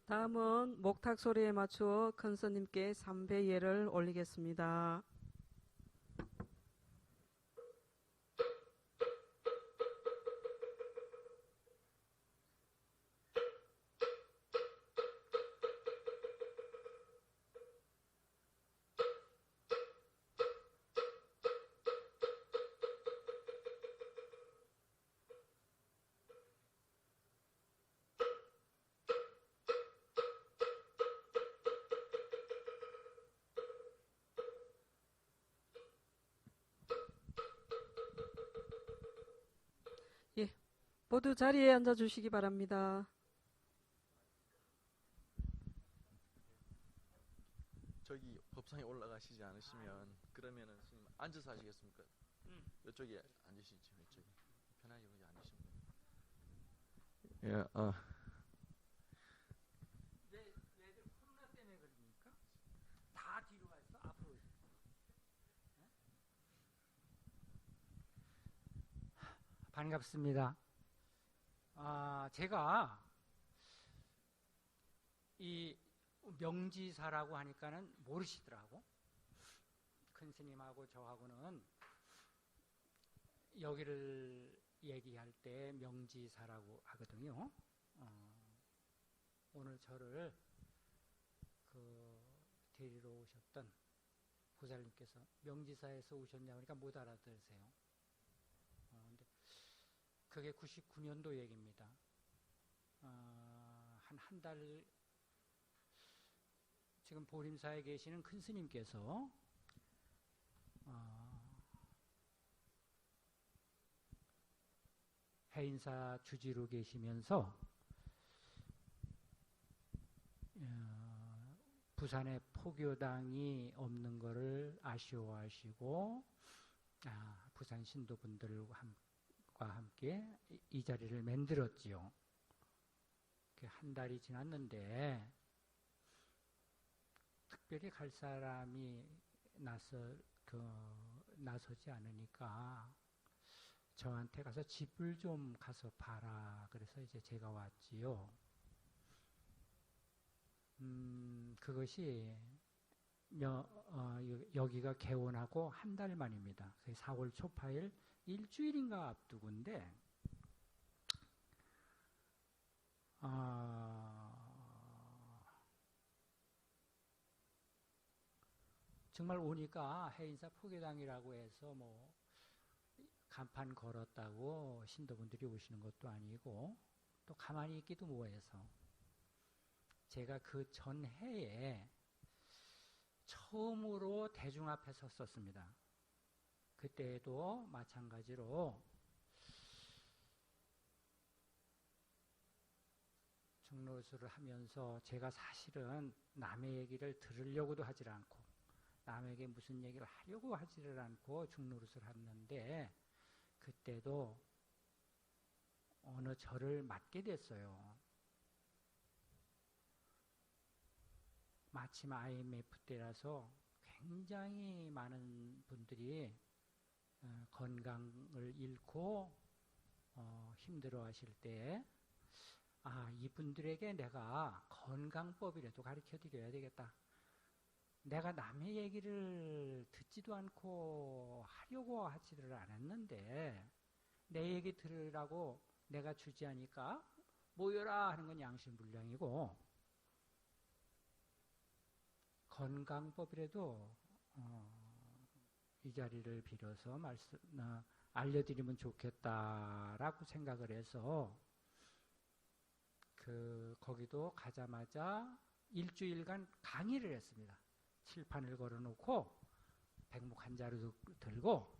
다음은 목탁 소리에 맞추어 큰 스님께 삼배 예를 올리겠습니다. 예, 모두 자리에 앉아 주시기 바랍니다. 저기 법상에 올라가시지 않으시면 그러면은 스님 앉아서 하시겠습니까? 이쪽에 앉으시죠. 이쪽에 편하게 여기 앉으시면 됩니다. 예, 얘들 코로나 때문에 그러니까 다 뒤로 가 있어 앞으로. 반갑습니다. 제가 이 명지사라고 하니까는 모르시더라고. 큰 스님하고 저하고는 여기를 얘기할 때 명지사라고 하거든요. 오늘 저를 데리러 오셨던 보살님께서 명지사에서 오셨냐고 하니까 못 알아들으세요. 근데 그게 99년도 얘기입니다. 한 달 지금 보림사에 계시는 큰 스님께서 해인사 주지로 계시면서 부산에 포교당이 없는 것을 아쉬워하시고 부산 신도분들과 함께 이 자리를 만들었지요. 한 달이 지났는데 특별히 갈 사람이 나서지 않으니까 저한테 가서 집을 좀 가서 봐라. 그래서 이제 제가 왔지요. 그것이 여기가 개원하고 한 달 만입니다. 4월 초파일 일주일인가 앞두고인데 정말 오니까 해인사 포교당이라고 해서 뭐 간판 걸었다고 신도분들이 오시는 것도 아니고 또 가만히 있기도 뭐해서 제가 그 전해에 처음으로 대중 앞에 섰었습니다. 그때도 마찬가지로 중로수를 하면서 제가 사실은 남의 얘기를 들으려고도 하질 않고 남에게 무슨 얘기를 하려고 하지를 않고 중노릇을 했는데 그때도 어느 절을 맡게 됐어요. 마침 IMF 때라서 굉장히 많은 분들이 건강을 잃고 힘들어 하실 때 이분들에게 내가 건강법이라도 가르쳐 드려야 되겠다. 내가 남의 얘기를 듣지도 않고 하려고 하지를 않았는데 내 얘기 들으라고 내가 주지 않으니까 모여라 하는 건 양심불량이고 건강법이라도 이 자리를 빌어서 알려드리면 좋겠다라고 생각을 해서 거기도 가자마자 일주일간 강의를 했습니다. 칠판을 걸어놓고 백목 한 자루 들고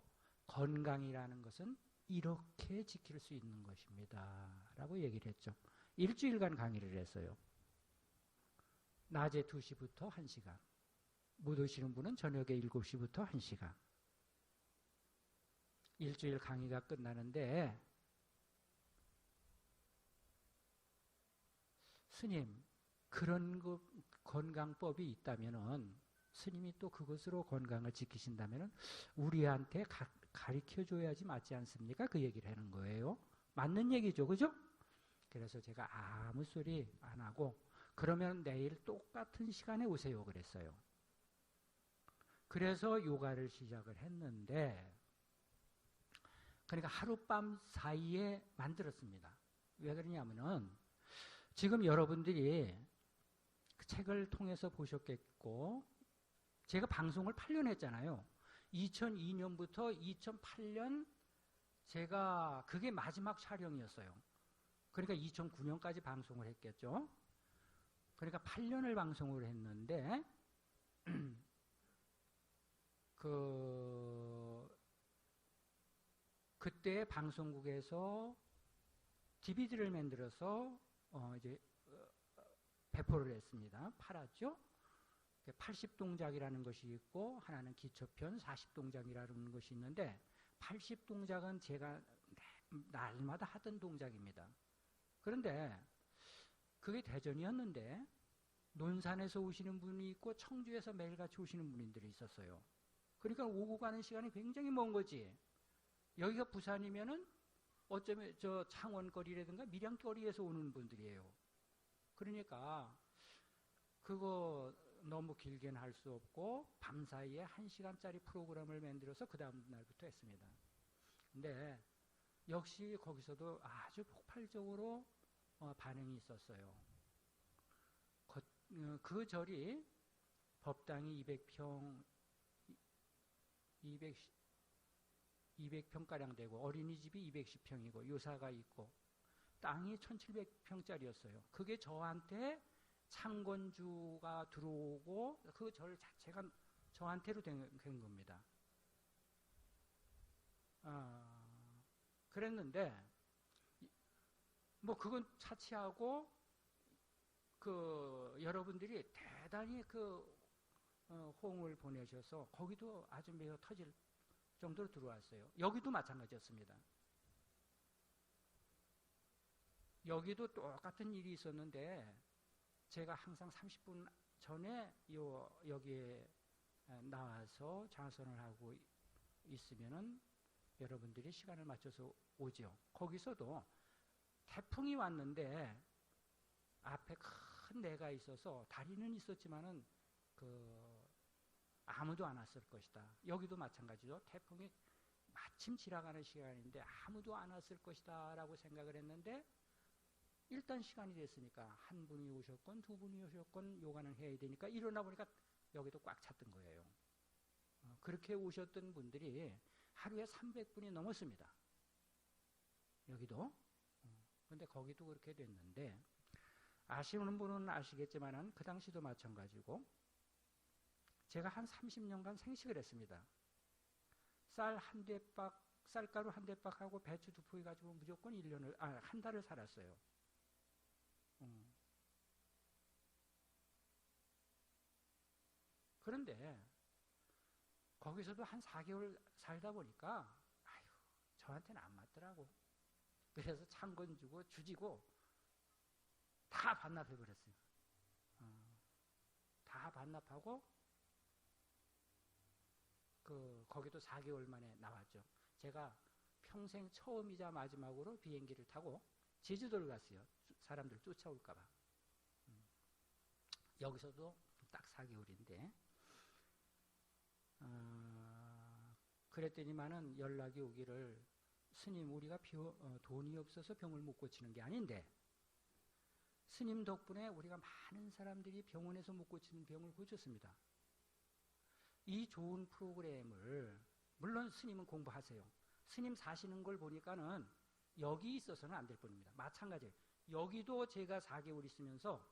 건강이라는 것은 이렇게 지킬 수 있는 것입니다. 라고 얘기를 했죠. 일주일간 강의를 했어요. 낮에 2시부터 1시간. 못 오시는 분은 저녁에 7시부터 1시간. 일주일 강의가 끝나는데 스님, 그런 건강법이 있다면은 스님이 또 그것으로 건강을 지키신다면은 우리한테 가르쳐줘야지 맞지 않습니까? 그 얘기를 하는 거예요. 맞는 얘기죠, 그죠? 그래서 제가 아무 소리 안 하고 그러면 내일 똑같은 시간에 오세요. 그랬어요. 그래서 요가를 시작을 했는데, 그러니까 하룻밤 사이에 만들었습니다. 왜 그러냐면은 지금 여러분들이 그 책을 통해서 보셨겠고, 제가 방송을 8년 했잖아요. 2002년부터 2008년 제가 그게 마지막 촬영이었어요. 그러니까 2009년까지 방송을 했겠죠. 그러니까 8년을 방송을 했는데 그때 방송국에서 DVD를 만들어서 이제 배포를 했습니다. 팔았죠. 80동작이라는 것이 있고 하나는 기초편 40동작이라는 것이 있는데 80동작은 제가 날마다 하던 동작입니다. 그런데 그게 대전이었는데 논산에서 오시는 분이 있고 청주에서 매일같이 오시는 분들이 있었어요. 그러니까 오고 가는 시간이 굉장히 먼 거지. 여기가 부산이면은 어쩌면 저 창원거리라든가 밀양거리에서 오는 분들이에요. 그러니까 그거 너무 길게는 할 수 없고 밤사이에 1시간짜리 프로그램을 만들어서 그 다음 날부터 했습니다. 근데 역시 거기서도 아주 폭발적으로 반응이 있었어요. 그 절이 법당이 200평가량 되고 어린이집이 210평이고 요사가 있고 땅이 1700평짜리였어요. 그게 저한테 창건주가 들어오고 그 절 자체가 저한테로 된 겁니다. 그랬는데 뭐 그건 차치하고 그 여러분들이 대단히 그 호응을 보내셔서 거기도 아주 매우 터질 정도로 들어왔어요. 여기도 마찬가지였습니다. 여기도 똑같은 일이 있었는데 제가 항상 30분 전에 여기에 나와서 장선을 하고 있으면은 여러분들이 시간을 맞춰서 오죠. 거기서도 태풍이 왔는데 앞에 큰 내가 있어서 다리는 있었지만은 아무도 안 왔을 것이다. 여기도 마찬가지죠. 태풍이 마침 지나가는 시간인데 아무도 안 왔을 것이다 라고 생각을 했는데 일단 시간이 됐으니까 한 분이 오셨건 두 분이 오셨건 요가는 해야 되니까 일어나 보니까 여기도 꽉 찼던 거예요. 그렇게 오셨던 분들이 하루에 300분이 넘었습니다. 여기도. 근데 거기도 그렇게 됐는데 아시는 분은 아시겠지만은 그 당시도 마찬가지고 제가 한 30년간 생식을 했습니다. 쌀가루 한 대박하고 배추 두 포기 가지고 무조건 한 달을 살았어요. 그런데 거기서도 한 4개월 살다 보니까 저한테는 안 맞더라고. 그래서 창건 주고 주지고 다 반납해 버렸어요. 다 반납하고 거기도 4개월 만에 나왔죠. 제가 평생 처음이자 마지막으로 비행기를 타고 제주도를 갔어요. 사람들 쫓아올까 봐. 여기서도 딱 4개월인데 그랬더니만은 연락이 오기를 스님 우리가 돈이 없어서 병을 못 고치는 게 아닌데 스님 덕분에 우리가 많은 사람들이 병원에서 못 고치는 병을 고쳤습니다. 이 좋은 프로그램을 물론 스님은 공부하세요. 스님 사시는 걸 보니까는 여기 있어서는 안 될 뿐입니다. 마찬가지예요. 여기도 제가 4개월 있으면서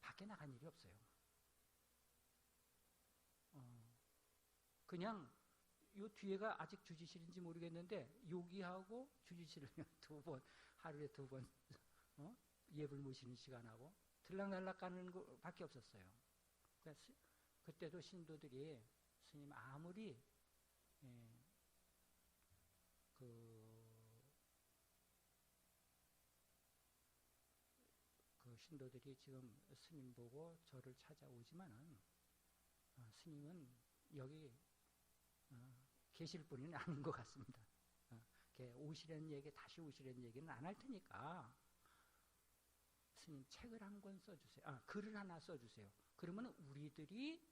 밖에 나간 일이 없어요. 그냥 요 뒤에가 아직 주지실인지 모르겠는데 여기하고 주지실을 두 번 하루에 2번 예불 모시는 시간하고 들락날락 가는 것밖에 없었어요. 그러니까 그때도 신도들이 스님 아무리 그 신도들이 지금 스님 보고 저를 찾아오지만은 스님은 여기 계실 분은 아닌 것 같습니다. 오시려는 얘기, 다시 오시려는 얘기는 안 할 테니까 스님 책을 한 권 써주세요. 글을 하나 써주세요. 그러면 우리들이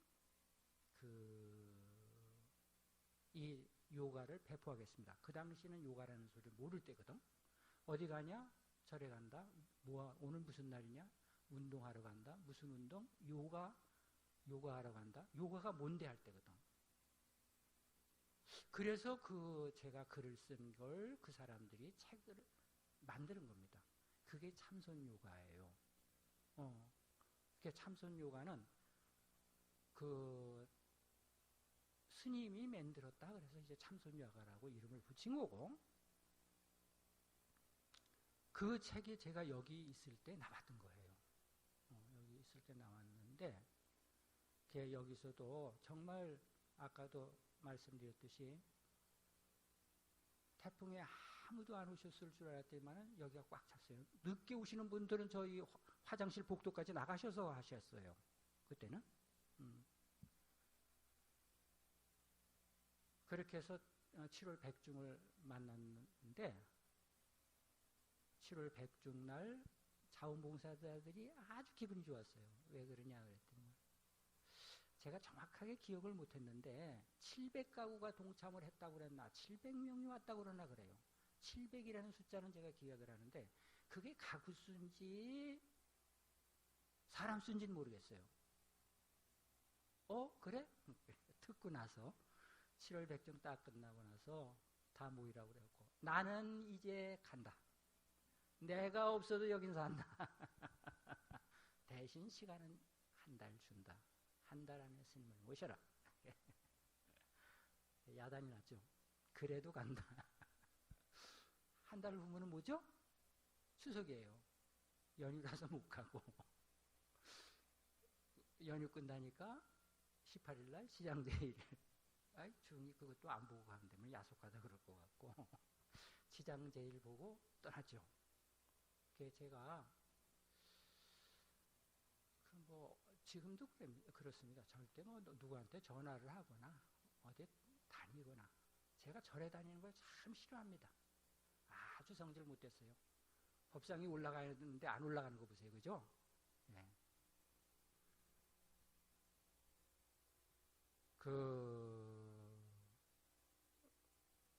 이 요가를 배포하겠습니다. 그 당시는 요가라는 소리를 모를 때거든. 어디 가냐? 절에 간다. 오늘 무슨 날이냐? 운동하러 간다. 무슨 운동? 요가하러 간다. 요가가 뭔데 할 때거든. 그래서 제가 글을 쓴 걸 그 사람들이 책을 만드는 겁니다. 그게 참선 요가예요. 그게 참선 요가는 스님이 만들었다. 그래서 이제 참선 요가라고 이름을 붙인 거고, 그 책이 제가 여기 있을 때 나왔던 거예요. 여기 있을 때 나왔는데, 여기서도 정말 아까도 말씀드렸듯이 태풍에 아무도 안 오셨을 줄 알았더니만은 여기가 꽉 찼어요. 늦게 오시는 분들은 저희 화장실 복도까지 나가셔서 하셨어요. 그때는. 그렇게 해서 7월 백중을 만났는데 7월 백중 날 자원봉사자들이 아주 기분이 좋았어요. 왜 그러냐 그랬더니 제가 정확하게 기억을 못했는데 700가구가 동참을 했다고 그랬나 700명이 왔다고 그러나 그래요. 700이라는 숫자는 제가 기억을 하는데 그게 가구 수인지 사람 수인지는 모르겠어요. 그래? 듣고 나서 7월 백중 딱 끝나고 나서 다 모이라고 그랬고 나는 이제 간다. 내가 없어도 여긴 산다. 대신 시간은 한 달 준다. 한 달 안에 스님을 모셔라. 야단이 났죠. 그래도 간다. 한 달 후면은 뭐죠? 추석이에요. 연휴라서 못 가고. 연휴 끝나니까 18일 날 시장제일. 중이 그것도 안 보고 가면 되면 야속하다 그럴 것 같고. 시장제일 보고 떠났죠. 제가 지금도 그렇습니다. 절대 누구한테 전화를 하거나 어디 다니거나 제가 절에 다니는 걸 참 싫어합니다. 아주 성질 못됐어요. 법상이 올라가는데 안 올라가는 거 보세요. 그죠? 네.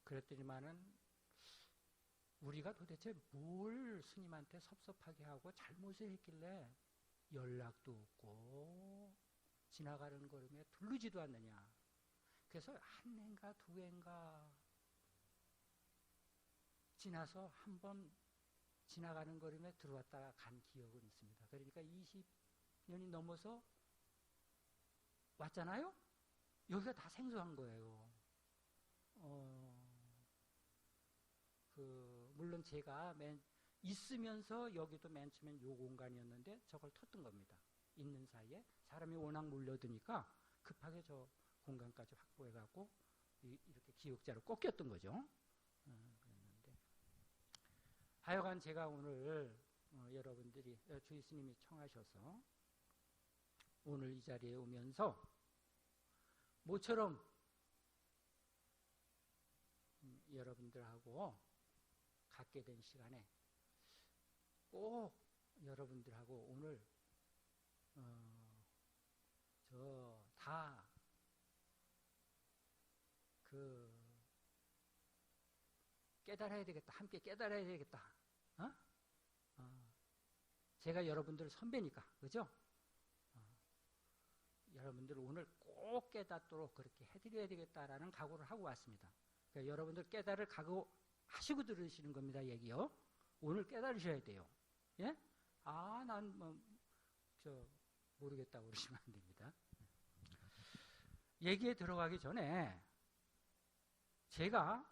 그랬더니만은 우리가 도대체 뭘 스님한테 섭섭하게 하고 잘못을 했길래 연락도 없고 지나가는 걸음에 두르지도 않느냐. 그래서 한 해인가 두 해인가 지나서 한 번 지나가는 걸음에 들어왔다가 간 기억은 있습니다. 그러니까 20년이 넘어서 왔잖아요? 여기가 다 생소한 거예요. 물론 제가 있으면서 여기도 맨 처음엔 요 공간이었는데 저걸 텄던 겁니다. 있는 사이에 사람이 워낙 몰려드니까 급하게 저 공간까지 확보해갖고 이렇게 기억자로 꺾였던 거죠. 그랬는데 하여간 제가 오늘 여러분들이 주의 스님이 청하셔서 오늘 이 자리에 오면서 모처럼 여러분들하고 갖게 된 시간에 꼭 여러분들하고 오늘 다 깨달아야 되겠다. 함께 깨달아야 되겠다. 제가 여러분들 선배니까, 그죠? 여러분들 오늘 꼭 깨닫도록 그렇게 해드려야 되겠다라는 각오를 하고 왔습니다. 그러니까 여러분들 깨달을 각오하시고 들으시는 겁니다. 얘기요. 오늘 깨달으셔야 돼요. 예? 난 모르겠다고 그러시면 안 됩니다. 얘기에 들어가기 전에 제가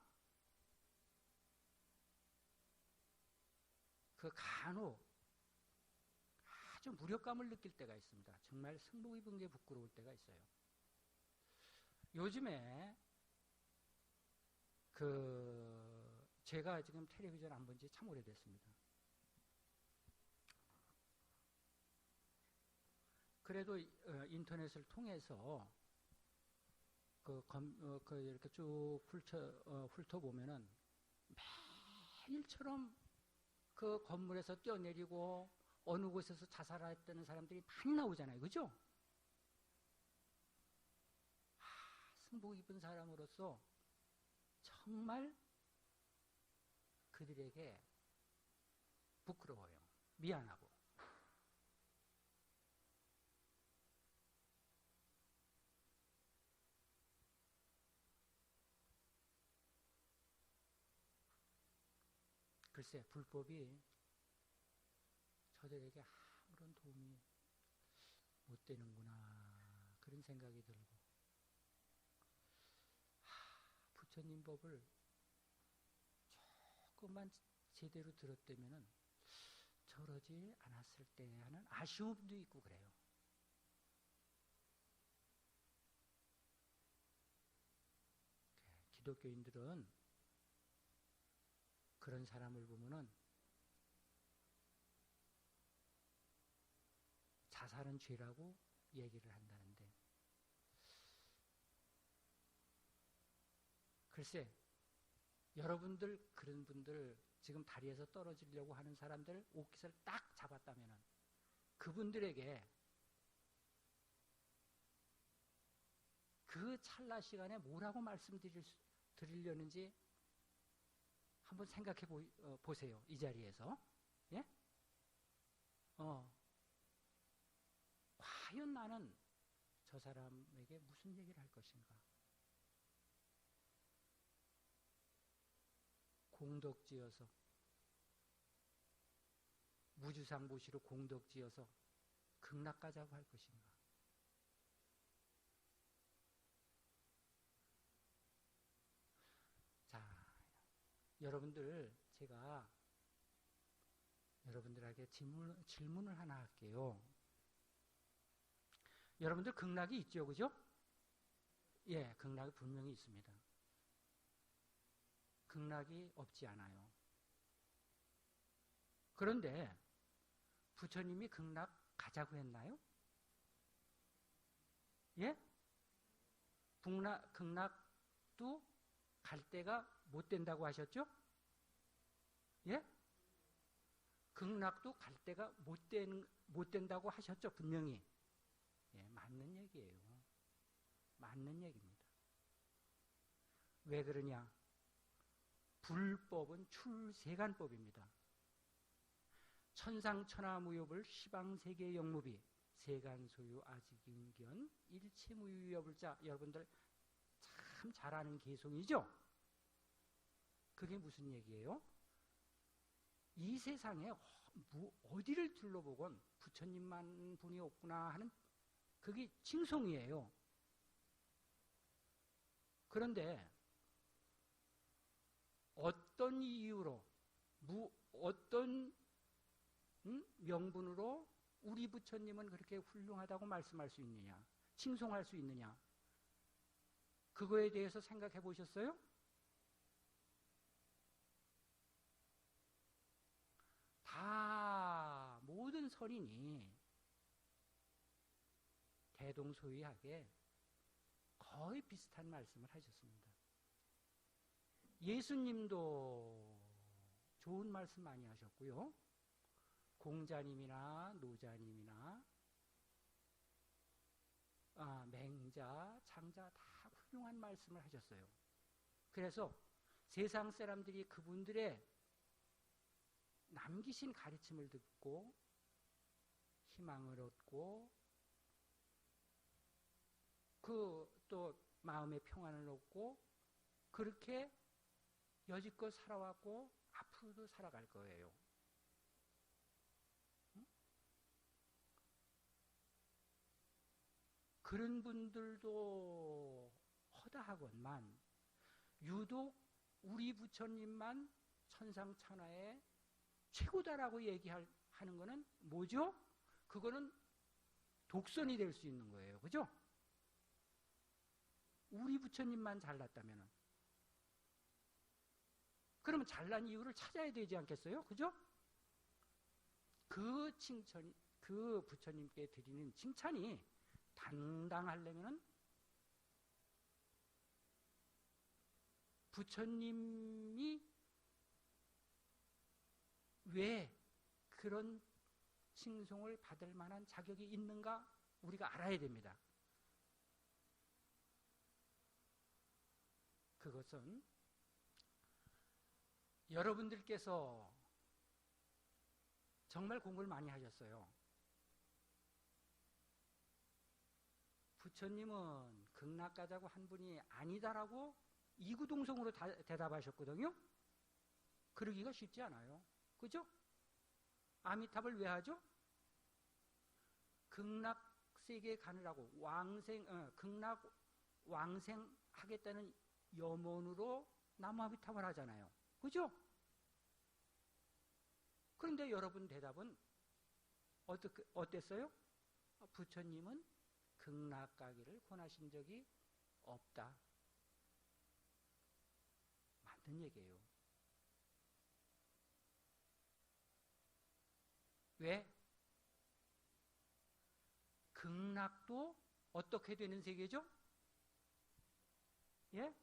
간혹 아주 무력감을 느낄 때가 있습니다. 정말 승복 입은 게 부끄러울 때가 있어요. 요즘에 제가 지금 텔레비전 안 본 지 참 오래됐습니다. 그래도 인터넷을 통해서 이렇게 쭉 훑어보면은 매일처럼 그 건물에서 뛰어내리고 어느 곳에서 자살했다는 사람들이 많이 나오잖아요. 그죠? 승복 입은 사람으로서 정말 그들에게 부끄러워요. 미안하고. 글쎄, 불법이 저들에게 아무런 도움이 못 되는구나, 그런 생각이 들고, 부처님 법을 조금만 제대로 들었다면은 저러지 않았을 때 하는 아쉬움도 있고 그래요. 기독교인들은 그런 사람을 보면은 자살은 죄라고 얘기를 한다는데, 글쎄, 여러분들 그런 분들 지금 다리에서 떨어지려고 하는 사람들 옷깃을 딱 잡았다면은 그분들에게 그 찰나 시간에 뭐라고 말씀드리려는지 한번 생각해 보세요. 이 자리에서. 예? 과연 나는 저 사람에게 무슨 얘기를 할 것인가? 공덕지어서, 무주상보시로 공덕지어서 극락가자고 할 것인가? 자, 여러분들, 제가 여러분들에게 질문을 하나 할게요. 여러분들 극락이 있죠, 그죠? 예, 극락이 분명히 있습니다. 극락이 없지 않아요. 그런데 부처님이 극락 가자고 했나요? 예? 극락도 갈 때가 못 된다고 하셨죠? 예? 극락도 갈 때가 못 된다고 하셨죠? 분명히. 예, 맞는 얘기예요. 맞는 얘기입니다. 왜 그러냐? 불법은 출세간법입니다. 천상천하무효불 시방세계 영무비 세간소유 아직인견 일체무유여불자, 여러분들 참 잘 아는 개송이죠? 그게 무슨 얘기예요? 이 세상에 어디를 둘러보건 부처님만 분이 없구나 하는 그게 칭송이에요. 그런데 어떤 이유로, 어떤 명분으로 우리 부처님은 그렇게 훌륭하다고 말씀할 수 있느냐, 칭송할 수 있느냐, 그거에 대해서 생각해 보셨어요? 다 모든 선인이 대동소이하게 거의 비슷한 말씀을 하셨습니다. 예수님도 좋은 말씀 많이 하셨고요. 공자님이나 노자님이나 맹자, 장자 다 훌륭한 말씀을 하셨어요. 그래서 세상 사람들이 그분들의 남기신 가르침을 듣고 희망을 얻고 또 마음의 평안을 얻고 그렇게 여지껏 살아왔고 앞으로도 살아갈 거예요. 그런 분들도 허다하건만 유독 우리 부처님만 천상천하의 최고다라고 얘기하는 거는 뭐죠? 그거는 독선이 될 수 있는 거예요. 그죠? 우리 부처님만 잘났다면 그러면 잘난 이유를 찾아야 되지 않겠어요? 그죠? 그 부처님께 드리는 칭찬이 당당하려면 부처님이 왜 그런 칭송을 받을 만한 자격이 있는가 우리가 알아야 됩니다. 그것은 여러분들께서 정말 공부를 많이 하셨어요. 부처님은 극락가자고 한 분이 아니다라고 이구동성으로 대답하셨거든요. 그러기가 쉽지 않아요. 그죠? 아미탑을 왜 하죠? 극락세계에 가느라고 극락 왕생하겠다는 염원으로 나무아미탑을 하잖아요. 그죠? 그런데 여러분 대답은 어땠어요? 부처님은 극락 가기를 권하신 적이 없다. 맞는 얘기예요. 왜? 극락도 어떻게 되는 세계죠? 예?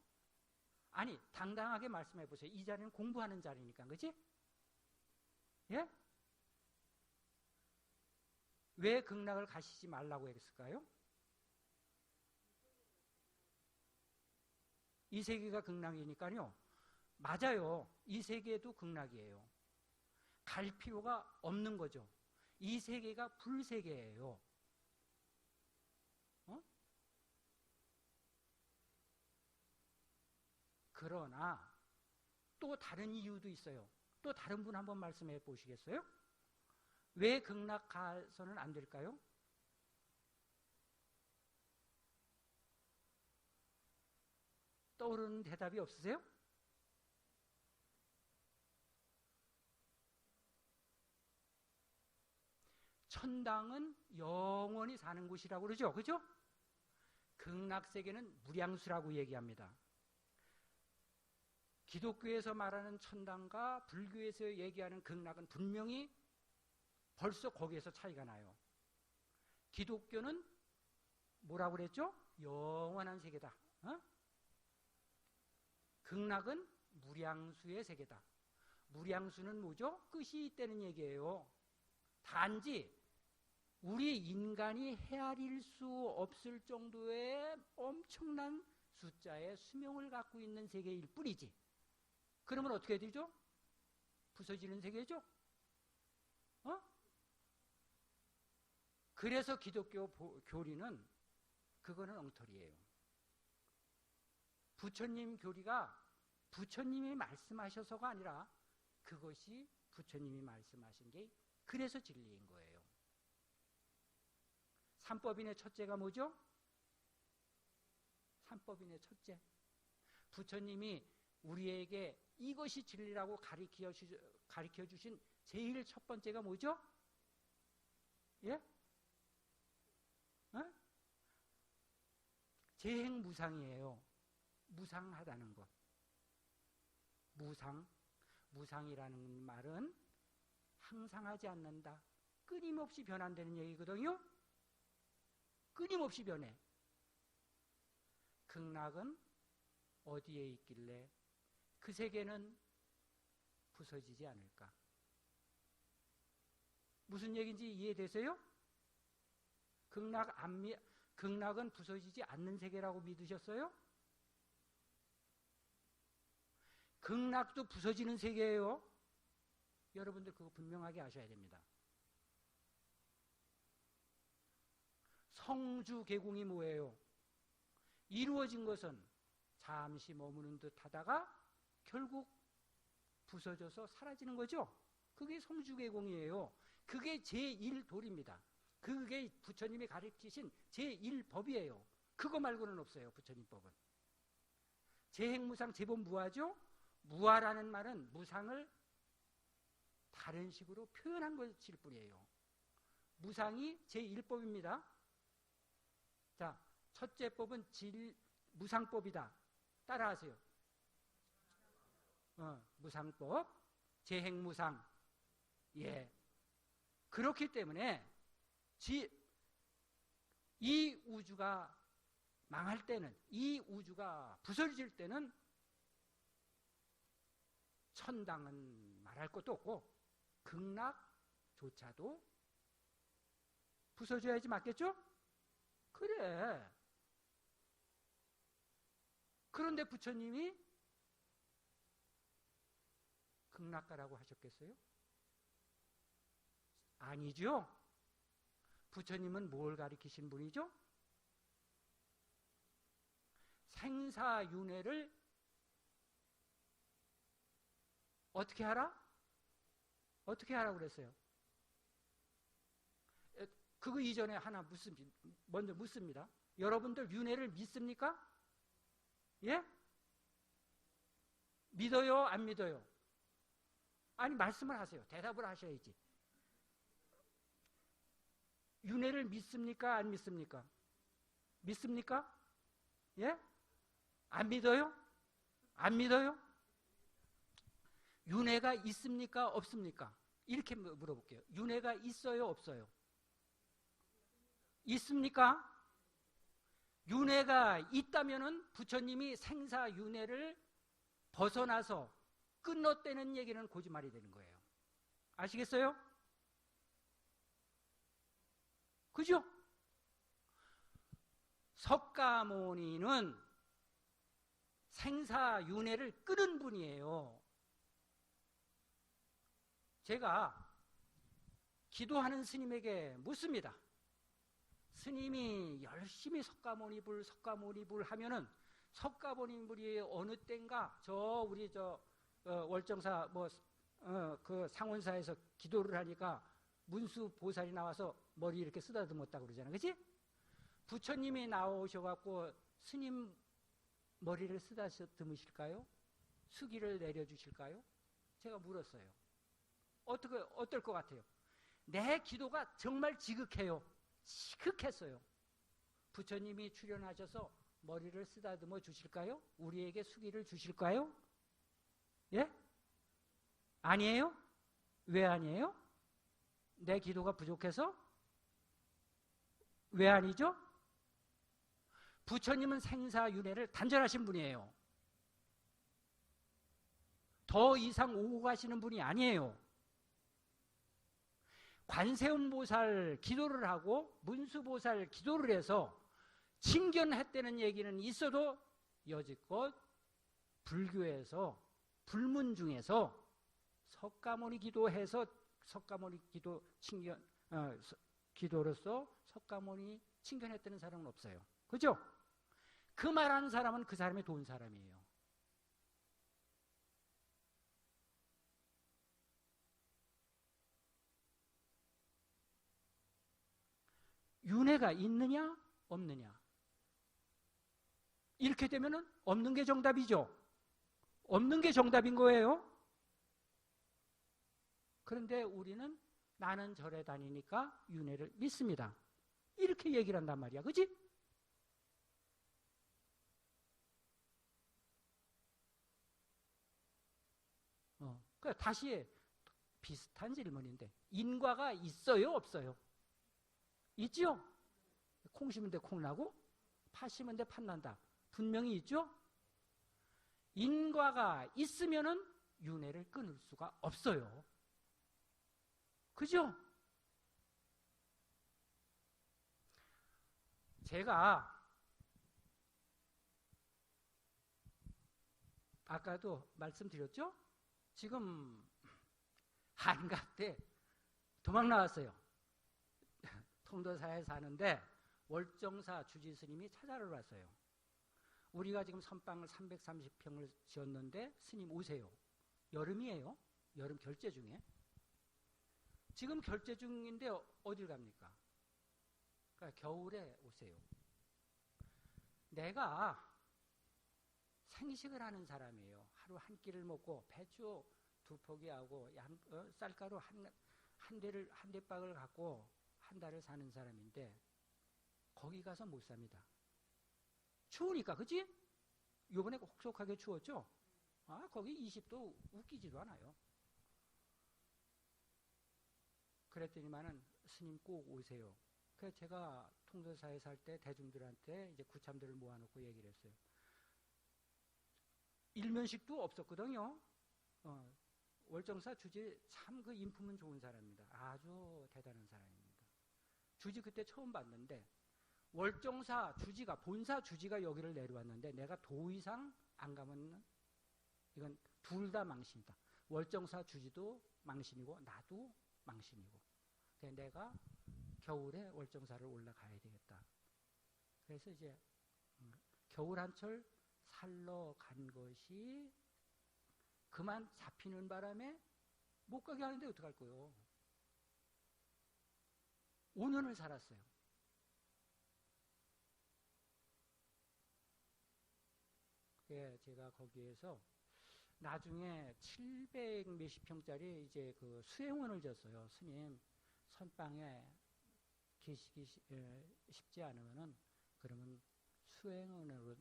아니, 당당하게 말씀해 보세요. 이 자리는 공부하는 자리니까, 그지? 예? 왜 극락을 가시지 말라고 했을까요? 이 세계가 극락이니까요. 맞아요. 이 세계도 극락이에요. 갈 필요가 없는 거죠. 이 세계가 불세계예요. 그러나 또 다른 이유도 있어요. 또 다른 분 한번 말씀해 보시겠어요? 왜 극락 가서는 안 될까요? 떠오르는 대답이 없으세요? 천당은 영원히 사는 곳이라고 그러죠. 그죠? 극락세계는 무량수라고 얘기합니다. 기독교에서 말하는 천당과 불교에서 얘기하는 극락은 분명히 벌써 거기에서 차이가 나요. 기독교는 뭐라고 그랬죠? 영원한 세계다. 극락은 무량수의 세계다. 무량수는 뭐죠? 끝이 있다는 얘기예요. 단지 우리 인간이 헤아릴 수 없을 정도의 엄청난 숫자의 수명을 갖고 있는 세계일 뿐이지. 그러면 어떻게 되죠? 부서지는 세계죠? 그래서 기독교 교리는 그거는 엉터리예요. 부처님 교리가 부처님이 말씀하셔서가 아니라 그것이 부처님이 말씀하신 게 그래서 진리인 거예요. 삼법인의 첫째가 뭐죠? 삼법인의 첫째. 부처님이 우리에게 이것이 진리라고 가르쳐 주신 제일 첫 번째가 뭐죠? 예? 재행무상이에요. 무상하다는 것. 무상이라는 말은 항상하지 않는다. 끊임없이 변한다는 얘기거든요. 끊임없이 변해. 극락은 어디에 있길래 그 세계는 부서지지 않을까? 무슨 얘기인지 이해되세요? 극락은 부서지지 않는 세계라고 믿으셨어요? 극락도 부서지는 세계예요. 여러분들 그거 분명하게 아셔야 됩니다. 성주개공이 뭐예요? 이루어진 것은 잠시 머무는 듯 하다가 결국 부서져서 사라지는 거죠. 그게 성주개공이에요. 그게 제1도리입니다. 그게 부처님이 가르치신 제1법이에요. 그거 말고는 없어요. 부처님 법은. 재행무상 재본무화죠. 무화라는 말은 무상을 다른 식으로 표현한 것일 뿐이에요. 무상이 제1법입니다. 자, 첫째 법은 무상법이다. 따라하세요. 무상법, 재행무상. 예. 그렇기 때문에 이 우주가 망할 때는, 이 우주가 부서질 때는 천당은 말할 것도 없고 극락조차도 부숴줘야지 맞겠죠? 그래. 그런데 부처님이 극락가라고 하셨겠어요? 아니죠. 부처님은 뭘 가리키신 분이죠? 생사윤회를 어떻게 하라? 어떻게 하라고 그랬어요? 그거 이전에 하나 먼저 묻습니다. 여러분들 윤회를 믿습니까? 예? 믿어요? 안 믿어요? 아니, 말씀을 하세요. 대답을 하셔야지. 윤회를 믿습니까? 안 믿습니까? 믿습니까? 예? 안 믿어요? 안 믿어요? 윤회가 있습니까? 없습니까? 이렇게 물어볼게요. 윤회가 있어요? 없어요? 있습니까? 윤회가 있다면은 부처님이 생사윤회를 벗어나서 끊었다는 얘기는 거짓말이 되는 거예요. 아시겠어요? 그죠? 석가모니는 생사윤회를 끊은 분이에요. 제가 기도하는 스님에게 묻습니다. 스님이 열심히 석가모니불 하면은 석가모니불이 어느 때인가 우리 월정사 그 상원사에서 기도를 하니까 문수 보살이 나와서 머리 이렇게 쓰다듬었다고 그러잖아요. 그치? 부처님이 나오셔갖고 스님 머리를 쓰다듬으실까요? 수기를 내려주실까요? 제가 물었어요. 어떨 것 같아요? 내 기도가 정말 지극해요. 지극했어요. 부처님이 출연하셔서 머리를 쓰다듬어 주실까요? 우리에게 수기를 주실까요? 예? 아니에요? 왜 아니에요? 내 기도가 부족해서? 왜 아니죠? 부처님은 생사윤회를 단절하신 분이에요. 더 이상 오고 가시는 분이 아니에요. 관세음보살 기도를 하고 문수보살 기도를 해서 칭견했다는 얘기는 있어도 여지껏 불교에서 불문 중에서 석가모니 기도해서 석가모니 기도 기도로서 석가모니 칭견했다는 사람은 없어요. 그죠? 그 말하는 사람은 그 사람이 도운 사람이에요. 윤회가 있느냐 없느냐, 이렇게 되면은 없는 게 정답이죠. 없는 게 정답인 거예요. 그런데 우리는 나는 절에 다니니까 윤회를 믿습니다, 이렇게 얘기를 한단 말이야. 그치? 그러니까 다시 비슷한 질문인데, 인과가 있어요 없어요? 있죠? 콩 심은 데 콩 나고 팥 심은 데 팥 난다. 분명히 있죠? 인과가 있으면은 윤회를 끊을 수가 없어요. 그죠? 제가 아까도 말씀드렸죠? 지금 한갑 때 도망 나왔어요. 통도사에 사는데 월정사 주지스님이 찾아러 왔어요. 우리가 지금 선방을 330평을 지었는데 스님 오세요. 여름이에요. 여름 결제 중에. 지금 결제 중인데 어딜 갑니까? 그러니까 겨울에 오세요. 내가 생식을 하는 사람이에요. 하루 한 끼를 먹고 배추 2포기하고 쌀가루 한 대박을 갖고 한 달을 사는 사람인데 거기 가서 못 삽니다. 추우니까. 그치? 요번에 혹독하게 추웠죠? 거기 20도 웃기지도 않아요. 그랬더니만은 스님 꼭 오세요. 그래서 제가 통도사에 살 때 대중들한테 이제 구참들을 모아놓고 얘기를 했어요. 일면식도 없었거든요. 월정사 주지 참 그 인품은 좋은 사람입니다. 아주 대단한 사람입니다. 주지 그때 처음 봤는데 월정사 주지가 본사 주지가 여기를 내려왔는데 내가 도 이상 안 가면 이건 둘 다 망신이다. 월정사 주지도 망신이고 나도 망신이고. 그래서 내가 겨울에 월정사를 올라가야 되겠다. 그래서 이제 겨울 한철 살러 간 것이 그만 잡히는 바람에 못 가게 하는데 어떡할 거요. 5년을 살았어요. 예, 제가 거기에서 나중에 700 몇십 평짜리 이제 그 수행원을 졌어요. 스님 선방에 계시기 쉽지 않으면은 그러면 수행원으로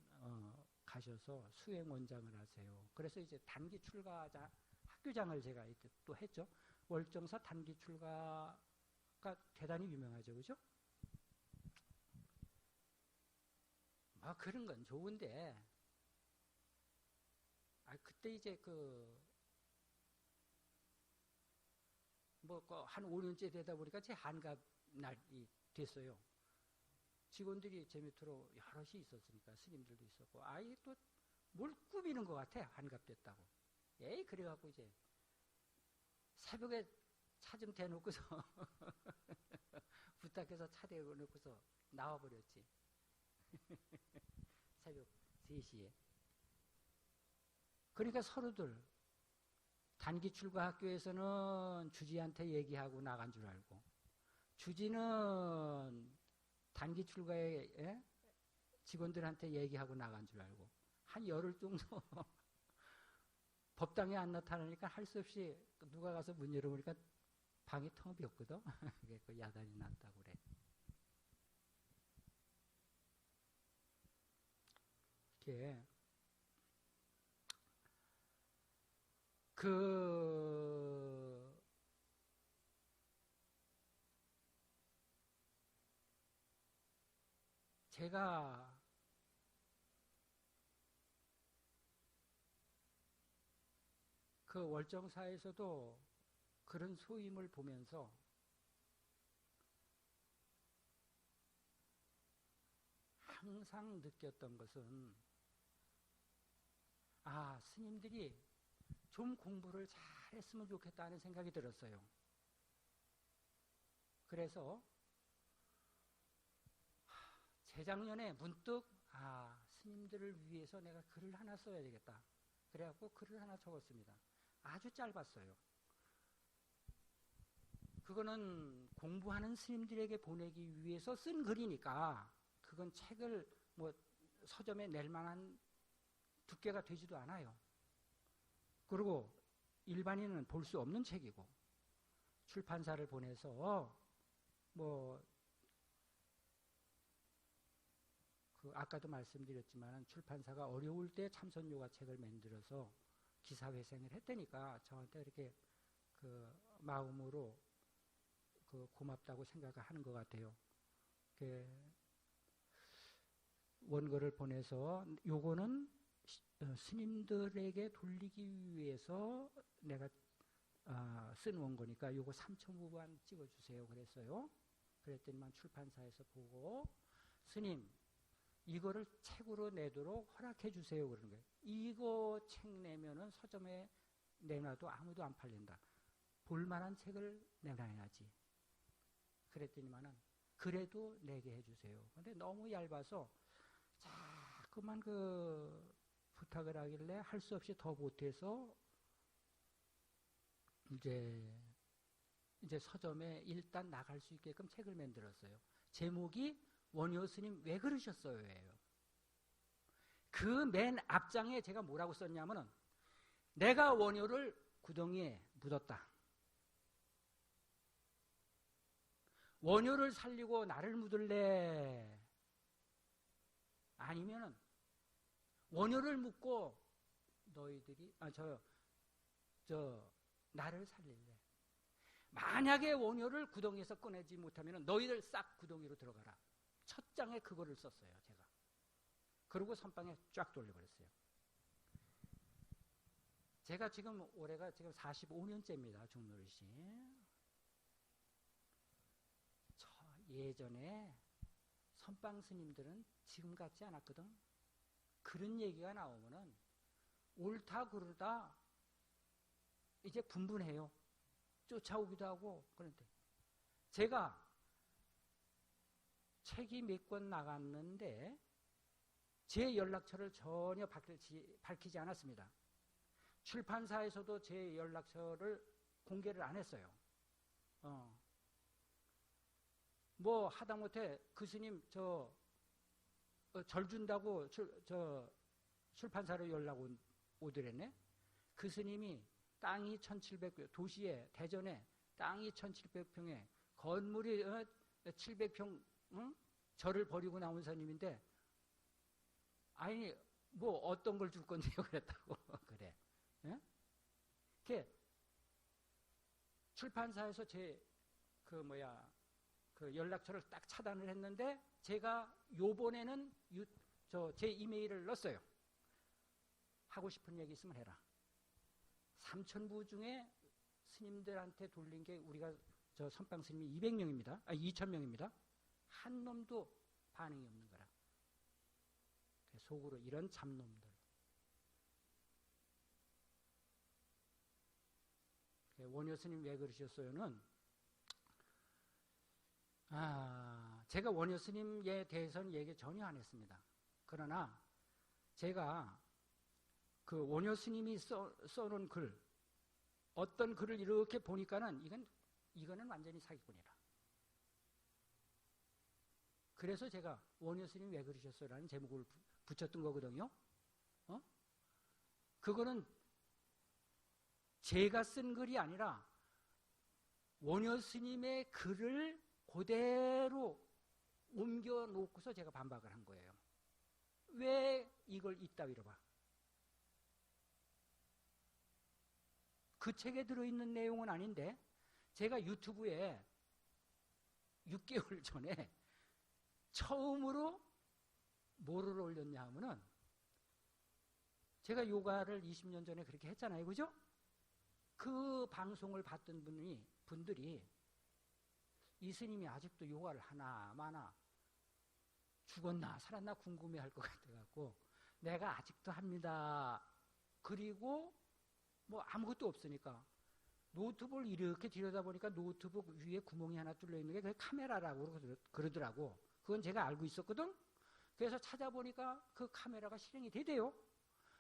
가셔서 수행원장을 하세요. 그래서 이제 단기 출가자 학교장을 제가 이때 또 했죠. 월정사 단기 출가가 대단히 유명하죠, 그죠? 아, 그런 건 좋은데, 그때 이제 한 5년째 되다 보니까 제 한갑 날이 됐어요. 직원들이 제 밑으로 여럿이 있었으니까 스님들도 있었고, 이게 또 뭘 꾸미는 것 같아, 한갑 됐다고. 에이, 그래갖고 이제 새벽에 차 좀 대놓고서 부탁해서 차 대놓고서 나와버렸지. 새벽 3시에. 그러니까 서로들 단기 출가 학교에서는 주지한테 얘기하고 나간 줄 알고 주지는 단기 출가의 직원들한테 얘기하고 나간 줄 알고 한 열흘 정도 법당에 안 나타나니까 할 수 없이 누가 가서 문 열어보니까 방이 텅 비었거든. 그 야단이 났다고 그래. 이렇게 제가 그 월정사에서도 그런 소임을 보면서 항상 느꼈던 것은 스님들이 좀 공부를 잘했으면 좋겠다는 생각이 들었어요. 그래서 재작년에 문득 스님들을 위해서 내가 글을 하나 써야 되겠다. 그래갖고 글을 하나 적었습니다. 아주 짧았어요. 그거는 공부하는 스님들에게 보내기 위해서 쓴 글이니까 그건 책을 서점에 낼 만한 두께가 되지도 않아요. 그리고 일반인은 볼 수 없는 책이고 출판사를 보내서 아까도 말씀드렸지만 출판사가 어려울 때 참선요가 책을 만들어서 기사회생을 했다니까 저한테 이렇게 마음으로 고맙다고 생각을 하는 것 같아요. 원고를 보내서 요거는 스님들에게 돌리기 위해서 내가 쓴 원고니까 요거 3,000부만 찍어주세요 그랬어요. 그랬더니만 출판사에서 보고 스님 이거를 책으로 내도록 허락해 주세요 그러는 거예요. 이거 책 내면은 서점에 내놔도 아무도 안 팔린다. 볼만한 책을 내놔야지. 그랬더니만은 그래도 내게 해주세요. 근데 너무 얇아서 자꾸만 부탁을 하길래 할 수 없이 더 못해서 이제 서점에 일단 나갈 수 있게끔 책을 만들었어요. 제목이 원효 스님 왜 그러셨어요? 예요. 그 맨 앞장에 제가 뭐라고 썼냐면은 내가 원효를 구덩이에 묻었다. 원효를 살리고 나를 묻을래? 아니면은 원효를 묻고 너희들이 나를 살릴래? 만약에 원효를 구덩이에서 꺼내지 못하면 너희들 싹 구덩이로 들어가라. 첫 장에 그거를 썼어요, 제가. 그리고 선방에 쫙 돌려버렸어요. 제가 지금 올해가 지금 45년째입니다, 중노릇이. 예전에 선방 스님들은 지금 같지 않았거든. 그런 얘기가 나오면은 옳다 그르다 이제 분분해요. 쫓아오기도 하고. 그런데 제가 책이 몇 권 나갔는데 제 연락처를 전혀 밝히지 않았습니다. 출판사에서도 제 연락처를 공개를 안 했어요. 뭐 하다못해 그 스님 절 준다고 출판사로 연락 오더랬네. 그 스님이 땅이 1700평, 도시에 대전에 땅이 1700평에 건물이 700평, 응? 절을 버리고 나온 스님인데, 아니 뭐 어떤 걸 줄 건데요? 그랬다고. 그래. 예? 출판사에서 제 연락처를 딱 차단을 했는데, 제가 요번에는 제 이메일을 넣었어요. 하고 싶은 얘기 있으면 해라. 삼천부 중에 스님들한테 돌린 게 우리가 선방 스님이 200명입니다. 2000명입니다. 한 놈도 반응이 없는 거라. 속으로 이런 잡놈들. 원효 스님 왜 그러셨어요는, 제가 원효 스님에 대해서는 얘기 전혀 안 했습니다. 그러나 제가 그 원효 스님이 써놓은 글, 어떤 글을 이렇게 보니까는 이거는 완전히 사기꾼이라. 그래서 제가 원효 스님 왜 그러셨어요라는 제목을 붙였던 거거든요. 그거는 제가 쓴 글이 아니라 원효 스님의 글을 그대로 옮겨 놓고서 제가 반박을 한 거예요. 왜 이걸 이따위로 봐? 그 책에 들어있는 내용은 아닌데, 제가 유튜브에 6개월 전에 처음으로 뭐를 올렸냐 하면은, 제가 요가를 20년 전에 그렇게 했잖아요. 그죠? 그 방송을 봤던 분들이 이 스님이 아직도 요가를 하나 마나, 죽었나 살았나 궁금해할 것 같아갖고 내가 아직도 합니다. 그리고 뭐 아무것도 없으니까 노트북을 이렇게 들여다보니까 노트북 위에 구멍이 하나 뚫려 있는 게 그게 카메라라고 그러더라고. 그건 제가 알고 있었거든. 그래서 찾아보니까 그 카메라가 실행이 되대요.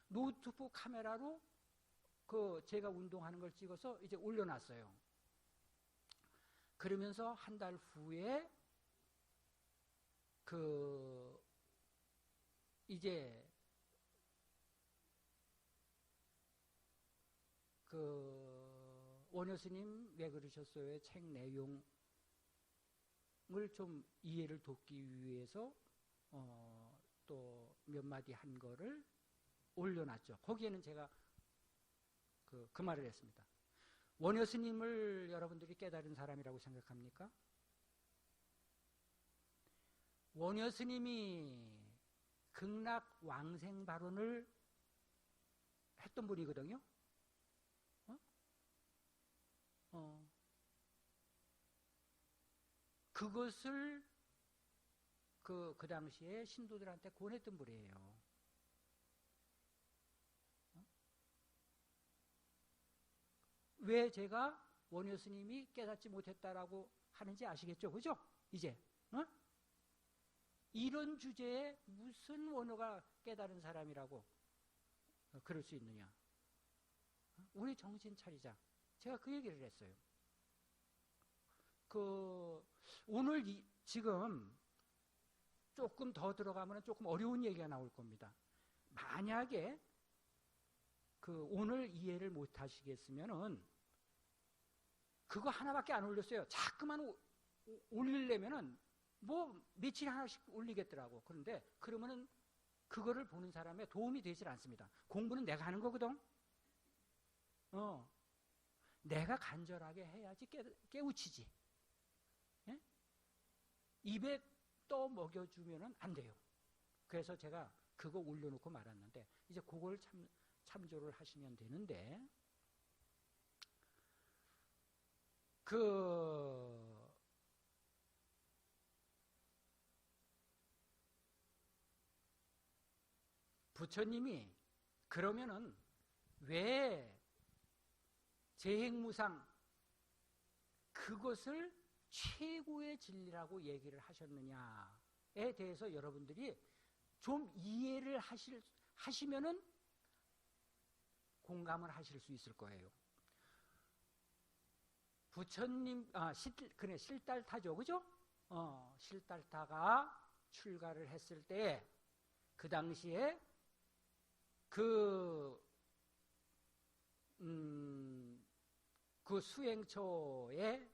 노트북 카메라로 제가 운동하는 걸 찍어서 이제 올려놨어요. 그러면서 한 달 후에 이제 원효 스님 왜 그러셨어요의 책 내용을 좀 이해를 돕기 위해서 또 몇 마디 한 거를 올려놨죠. 거기에는 제가 그 말을 했습니다. 원효 스님을 여러분들이 깨달은 사람이라고 생각합니까? 원효 스님이 극락 왕생 발언을 했던 분이거든요. 그것을 그 당시에 신도들한테 권했던 분이에요. 왜 제가 원효 스님이 깨닫지 못했다라고 하는지 아시겠죠? 그죠? 이제 이런 주제에 무슨 원효가 깨달은 사람이라고 그럴 수 있느냐? 우리 정신 차리자. 제가 그 얘기를 했어요. 오늘 지금 조금 더 들어가면 조금 어려운 얘기가 나올 겁니다. 만약에 오늘 이해를 못 하시겠으면은 그거 하나밖에 안 올렸어요. 자꾸만 올리려면은 뭐 며칠 하나씩 올리겠더라고. 그런데 그러면은 그거를 보는 사람에 도움이 되질 않습니다. 공부는 내가 하는 거거든. 내가 간절하게 해야지 깨우치지. 예? 입에 떠 먹여주면은 안 돼요. 그래서 제가 그거 올려놓고 말았는데 이제 그걸 참조를 하시면 되는데, 부처님이 그러면은 왜 재행무상 그것을 최고의 진리라고 얘기를 하셨느냐에 대해서 여러분들이 좀 이해를 하시면은 공감을 하실 수 있을 거예요. 부처님, 그래, 실달타죠, 그죠? 실달타가 출가를 했을 때, 그 당시에 그 수행처에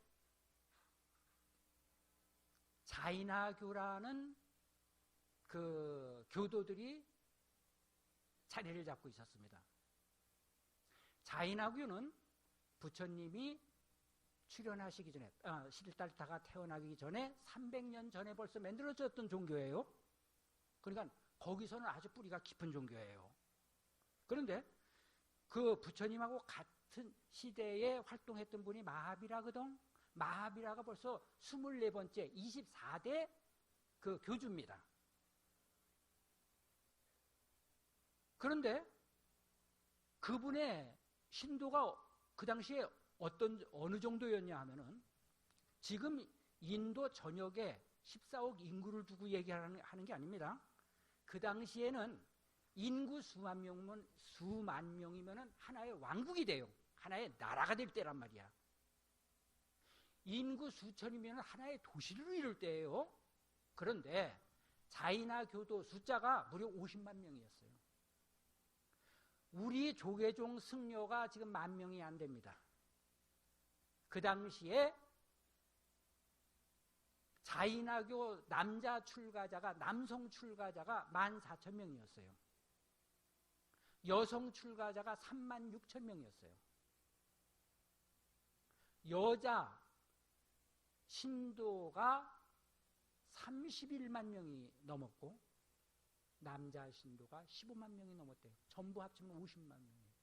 자인하교라는 그 교도들이 자리를 잡고 있었습니다. 자인하교는 부처님이 출현하시기 전에, 실달타가 태어나기 전에 300년 전에 벌써 만들어졌던 종교예요. 그러니까 거기서는 아주 뿌리가 깊은 종교예요. 그런데 그 부처님하고 같은 시대에 활동했던 분이 마하비라거든. 마하비라가 벌써 24번째, 24대 그 교주입니다. 그런데 그분의 신도가 그 당시에 어느 정도였냐 하면은 지금 인도 전역에 14억 인구를 두고 얘기하는 게 아닙니다. 그 당시에는 인구 수만 명이면 하나의 왕국이 돼요. 하나의 나라가 될 때란 말이야. 인구 수천이면 하나의 도시를 이룰 때예요. 그런데 자이나 교도 숫자가 무려 50만 명이었어요. 우리 조계종 승려가 지금 10,000명이 안 됩니다. 그 당시에 자이나교 남성 출가자가 14,000명이었어요. 여성 출가자가 36,000명이었어요. 여자 신도가 31만 명이 넘었고 남자 신도가 15만 명이 넘었대요. 전부 합치면 50만 명이에요.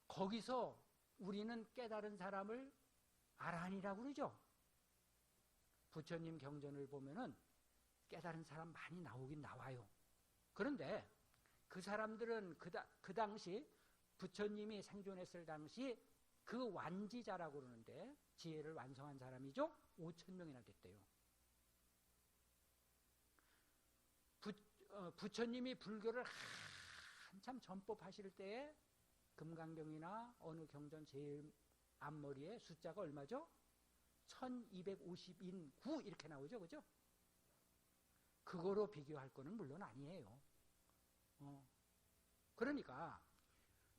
거기서 우리는 깨달은 사람을 아란이라고 그러죠. 부처님 경전을 보면은 깨달은 사람 많이 나오긴 나와요. 그런데 그 사람들은 그 당시 부처님이 생존했을 당시 그 완지자라고 그러는데 지혜를 완성한 사람이죠. 5,000명이나 됐대요. 부처님이 불교를 한참 전법하실 때에 금강경이나 어느 경전 제일 앞머리에 숫자가 얼마죠? 1250인9 이렇게 나오죠. 그죠? 그거로 비교할 거는 물론 아니에요. 그러니까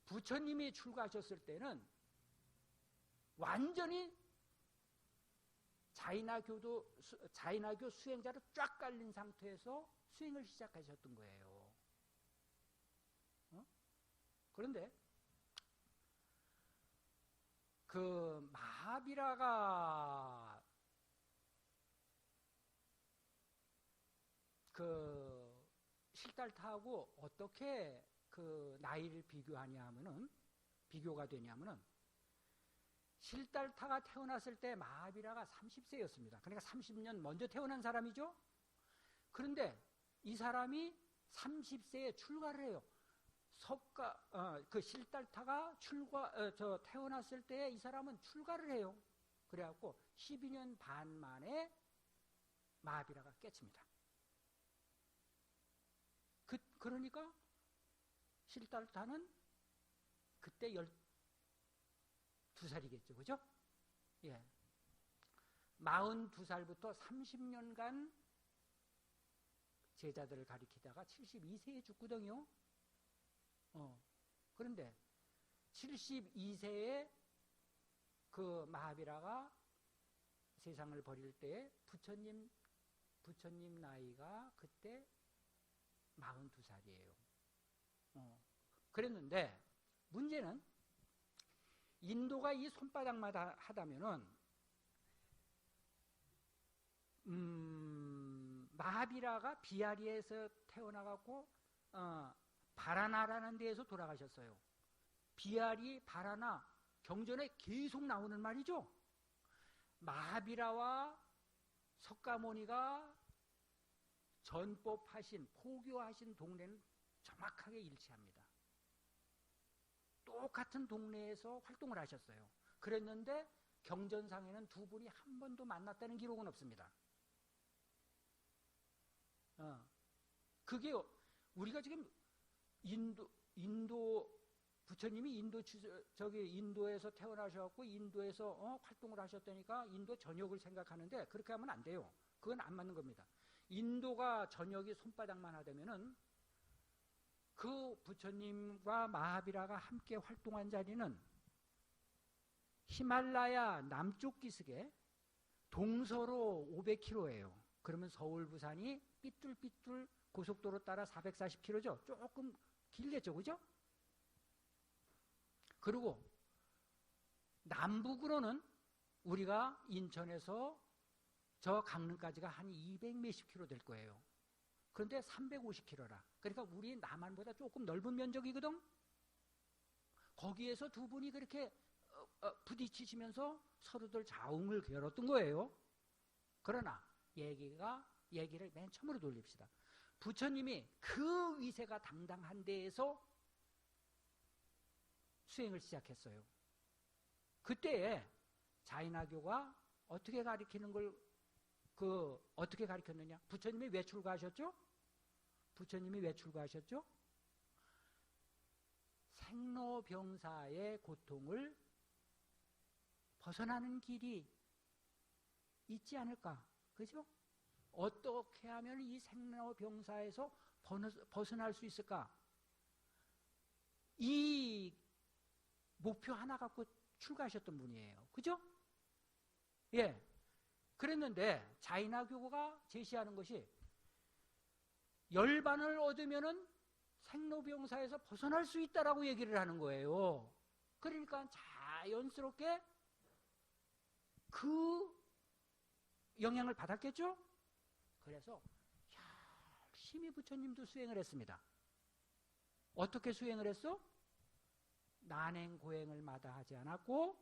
부처님이 출가하셨을 때는 완전히 자이나교 수행자로 쫙 깔린 상태에서 수행을 시작하셨던 거예요. 그런데 그 마하비라가 그 실달타하고 어떻게 그 나이를 비교가 되냐면은 실달타가 태어났을 때 마하비라가 30세였습니다. 그러니까 30년 먼저 태어난 사람이죠. 그런데 이 사람이 30세에 출가를 해요. 그 실달타가 태어났을 때 이 사람은 출가를 해요. 그래갖고 12년 반 만에 마하비라가 깨칩니다. 그러니까 실달타는 그때 12살이겠죠. 그죠? 예. 42살부터 30년간 제자들을 가리키다가 72세에 죽거든요. 그런데 72세에 그 마하비라가 세상을 버릴 때 부처님 나이가 그때 42살이에요. 그랬는데 문제는 인도가 이 손바닥마다 하다면은 마하비라가 비하리에서 태어나갖고 바라나라는 데에서 돌아가셨어요. 비하리, 바라나 경전에 계속 나오는 말이죠. 마하비라와 석가모니가 전법하신, 포교하신 동네는 정확하게 일치합니다. 똑같은 동네에서 활동을 하셨어요. 그랬는데 경전상에는 두 분이 한 번도 만났다는 기록은 없습니다. 그게 우리가 지금 인도 부처님이 인도에서 태어나셔갖고 인도에서 활동을 하셨다니까 인도 전역을 생각하는데 그렇게 하면 안 돼요. 그건 안 맞는 겁니다. 인도가 전역이 손바닥만 하다면은 그 부처님과 마하비라가 함께 활동한 자리는 히말라야 남쪽 기슭에 동서로 500km예요. 그러면 서울 부산이 삐뚤삐뚤 고속도로 따라 440km죠. 조금 길겠죠, 그죠? 그리고 남북으로는 우리가 인천에서 저 강릉까지가 한 200 몇십 킬로 될 거예요. 그런데 350km라. 그러니까 우리 남한보다 조금 넓은 면적이거든. 거기에서 두 분이 그렇게 부딪히시면서 서로들 자웅을 겨뤘던 거예요. 그러나 얘기를 맨 처음으로 돌립시다. 부처님이 그 위세가 당당한 데에서 수행을 시작했어요. 그때에 자인화교가 어떻게 가르치는 걸 어떻게 가르쳤느냐? 부처님이 왜 출가하셨죠? 생로병사의 고통을 벗어나는 길이 있지 않을까? 그죠? 어떻게 하면 이 생로병사에서 벗어날 수 있을까? 이 목표 하나 갖고 출가하셨던 분이에요. 그죠? 예. 그랬는데 자인화교가 제시하는 것이 열반을 얻으면은 생로병사에서 벗어날 수 있다라고 얘기를 하는 거예요. 그러니까 자연스럽게 그 영향을 받았겠죠? 그래서 열심히 부처님도 수행을 했습니다. 어떻게 수행을 했어? 난행고행을 마다하지 않았고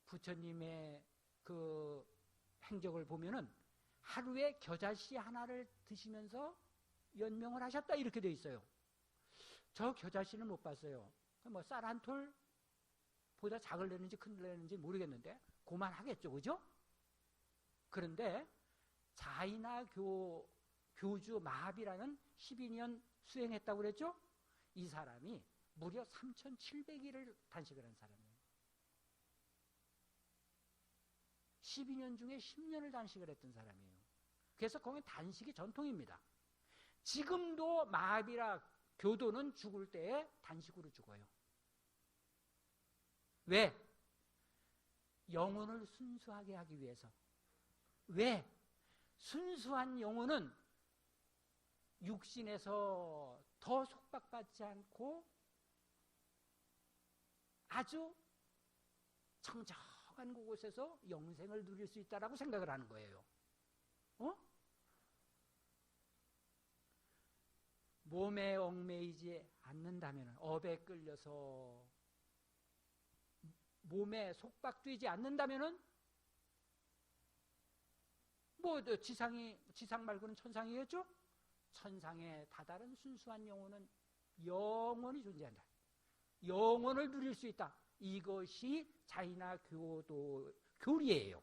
부처님의 그 행적을 보면은 하루에 겨자씨 하나를 드시면서 연명을 하셨다 이렇게 돼 있어요. 저 겨자씨는 못 봤어요. 뭐 쌀 한 톨보다 작을 내는지 큰 내는지 모르겠는데 그만하겠죠, 그죠? 그런데 자인화 교주 마하비라는 12년 수행했다고 그랬죠? 이 사람이 무려 3,700일을 단식을 한 사람이에요. 12년 중에 10년을 단식을 했던 사람이에요. 그래서 거긴 단식이 전통입니다. 지금도 마하비라 교도는 죽을 때에 단식으로 죽어요. 왜? 영혼을 순수하게 하기 위해서. 왜? 순수한 영혼은 육신에서 더 속박받지 않고 아주 청정한 그곳에서 영생을 누릴 수 있다라고 생각을 하는 거예요. 몸에 얽매이지 않는다면, 업에 끌려서 몸에 속박되지 않는다면은 뭐 지상 말고는 천상이겠죠? 천상에 다다른 순수한 영혼은 영원히 존재한다. 영원을 누릴 수 있다. 이것이 자인화 교리예요.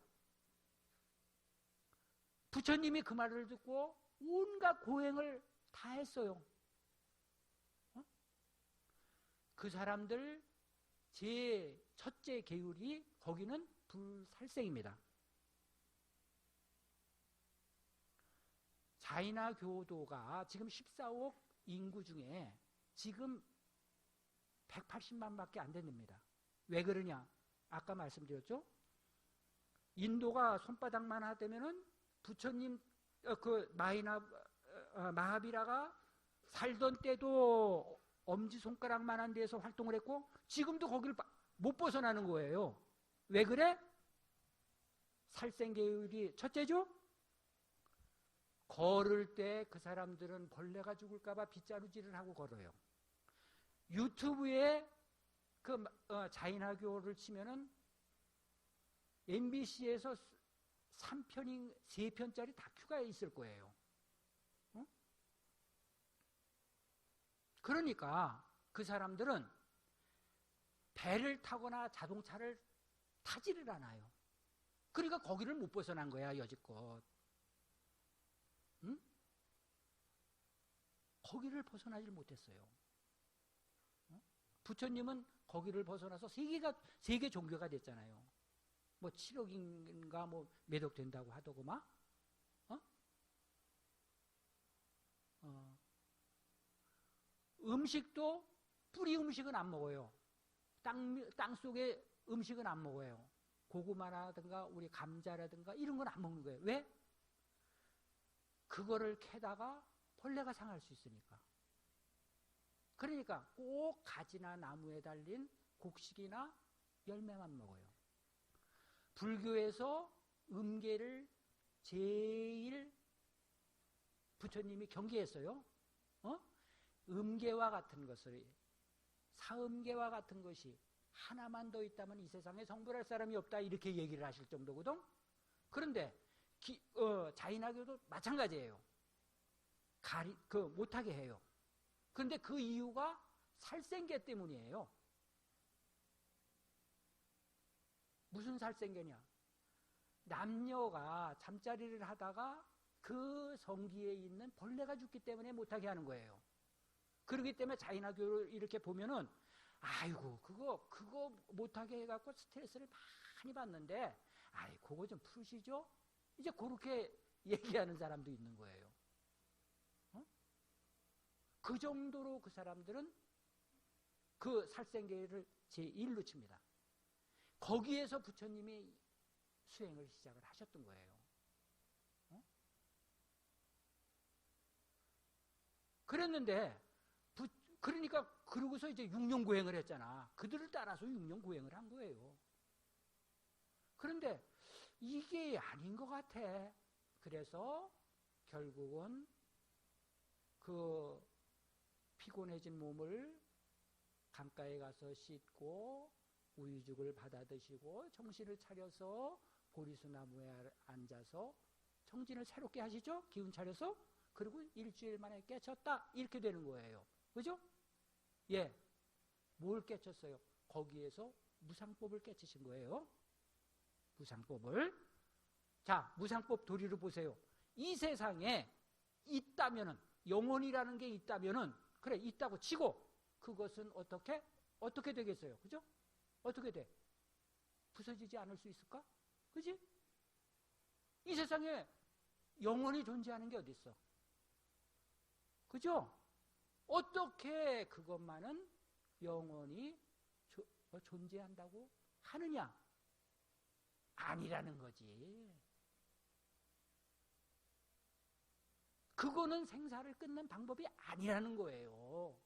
부처님이 그 말을 듣고 온갖 고행을 다 했어요. 그 사람들 제 첫째 계율이 거기는 불살생입니다. 자인화 교도가 지금 14억 인구 중에 지금 180만밖에 안 된답니다. 왜 그러냐? 아까 말씀드렸죠? 인도가 손바닥만 하다면은 부처님 마하비라가 살던 때도 엄지손가락만한 데에서 활동을 했고 지금도 거기를 못 벗어나는 거예요. 왜 그래? 살생계율이 첫째죠? 걸을 때 그 사람들은 벌레가 죽을까봐 빗자루질을 하고 걸어요. 유튜브에 그 자인화교를 치면은 MBC에서 3편짜리 다큐가 있을 거예요. 그러니까 그 사람들은 배를 타거나 자동차를 타지를 않아요. 그러니까 거기를 못 벗어난 거야, 여지껏. 응? 거기를 벗어나질 못했어요. 부처님은 거기를 벗어나서 세계 종교가 됐잖아요. 뭐 7억인가 뭐 매독 된다고 하더구만. 음식도 뿌리 음식은 안 먹어요. 땅 속에 음식은 안 먹어요. 고구마라든가 우리 감자라든가 이런 건 안 먹는 거예요. 왜? 그거를 캐다가 벌레가 상할 수 있으니까. 그러니까 꼭 가지나 나무에 달린 곡식이나 열매만 먹어요. 불교에서 음계를 제일 부처님이 경계했어요. 음계와 같은 것을, 사음계와 같은 것이 하나만 더 있다면 이 세상에 성불할 사람이 없다, 이렇게 얘기를 하실 정도거든. 그런데 자인학교도 마찬가지예요. 못하게 해요. 그런데 그 이유가 살생계 때문이에요. 무슨 살생계냐? 남녀가 잠자리를 하다가 그 성기에 있는 벌레가 죽기 때문에 못하게 하는 거예요. 그렇기 때문에 자인학교를 이렇게 보면은, 아이고, 그거 못하게 해갖고 스트레스를 많이 받는데, 그거 좀 푸시죠? 이제 그렇게 얘기하는 사람도 있는 거예요. 그 정도로 그 사람들은 그 살생계를 제1로 칩니다. 거기에서 부처님이 수행을 시작을 하셨던 거예요. 그랬는데, 그러니까 그러고서 이제 6년 고행을 했잖아. 그들을 따라서 6년 고행을 한 거예요. 그런데 이게 아닌 것 같아. 그래서 결국은 그 피곤해진 몸을 강가에 가서 씻고 우유죽을 받아 드시고 정신을 차려서 보리수나무에 앉아서 정진을 새롭게 하시죠? 기운 차려서. 그리고 일주일 만에 깨쳤다, 이렇게 되는 거예요. 그죠? 예. 뭘 깨쳤어요? 거기에서 무상법을 깨치신 거예요. 무상법을. 자, 무상법 도리를 보세요. 이 세상에 있다면은, 영혼이라는 게 있다면은, 그래, 있다고 치고, 그것은 어떻게 되겠어요? 그죠? 어떻게 돼? 부서지지 않을 수 있을까? 그지? 이 세상에 영혼이 존재하는 게 어디 있어? 그죠? 어떻게 그것만은 영원히 존재한다고 하느냐? 아니라는 거지. 그거는 생사를 끊는 방법이 아니라는 거예요.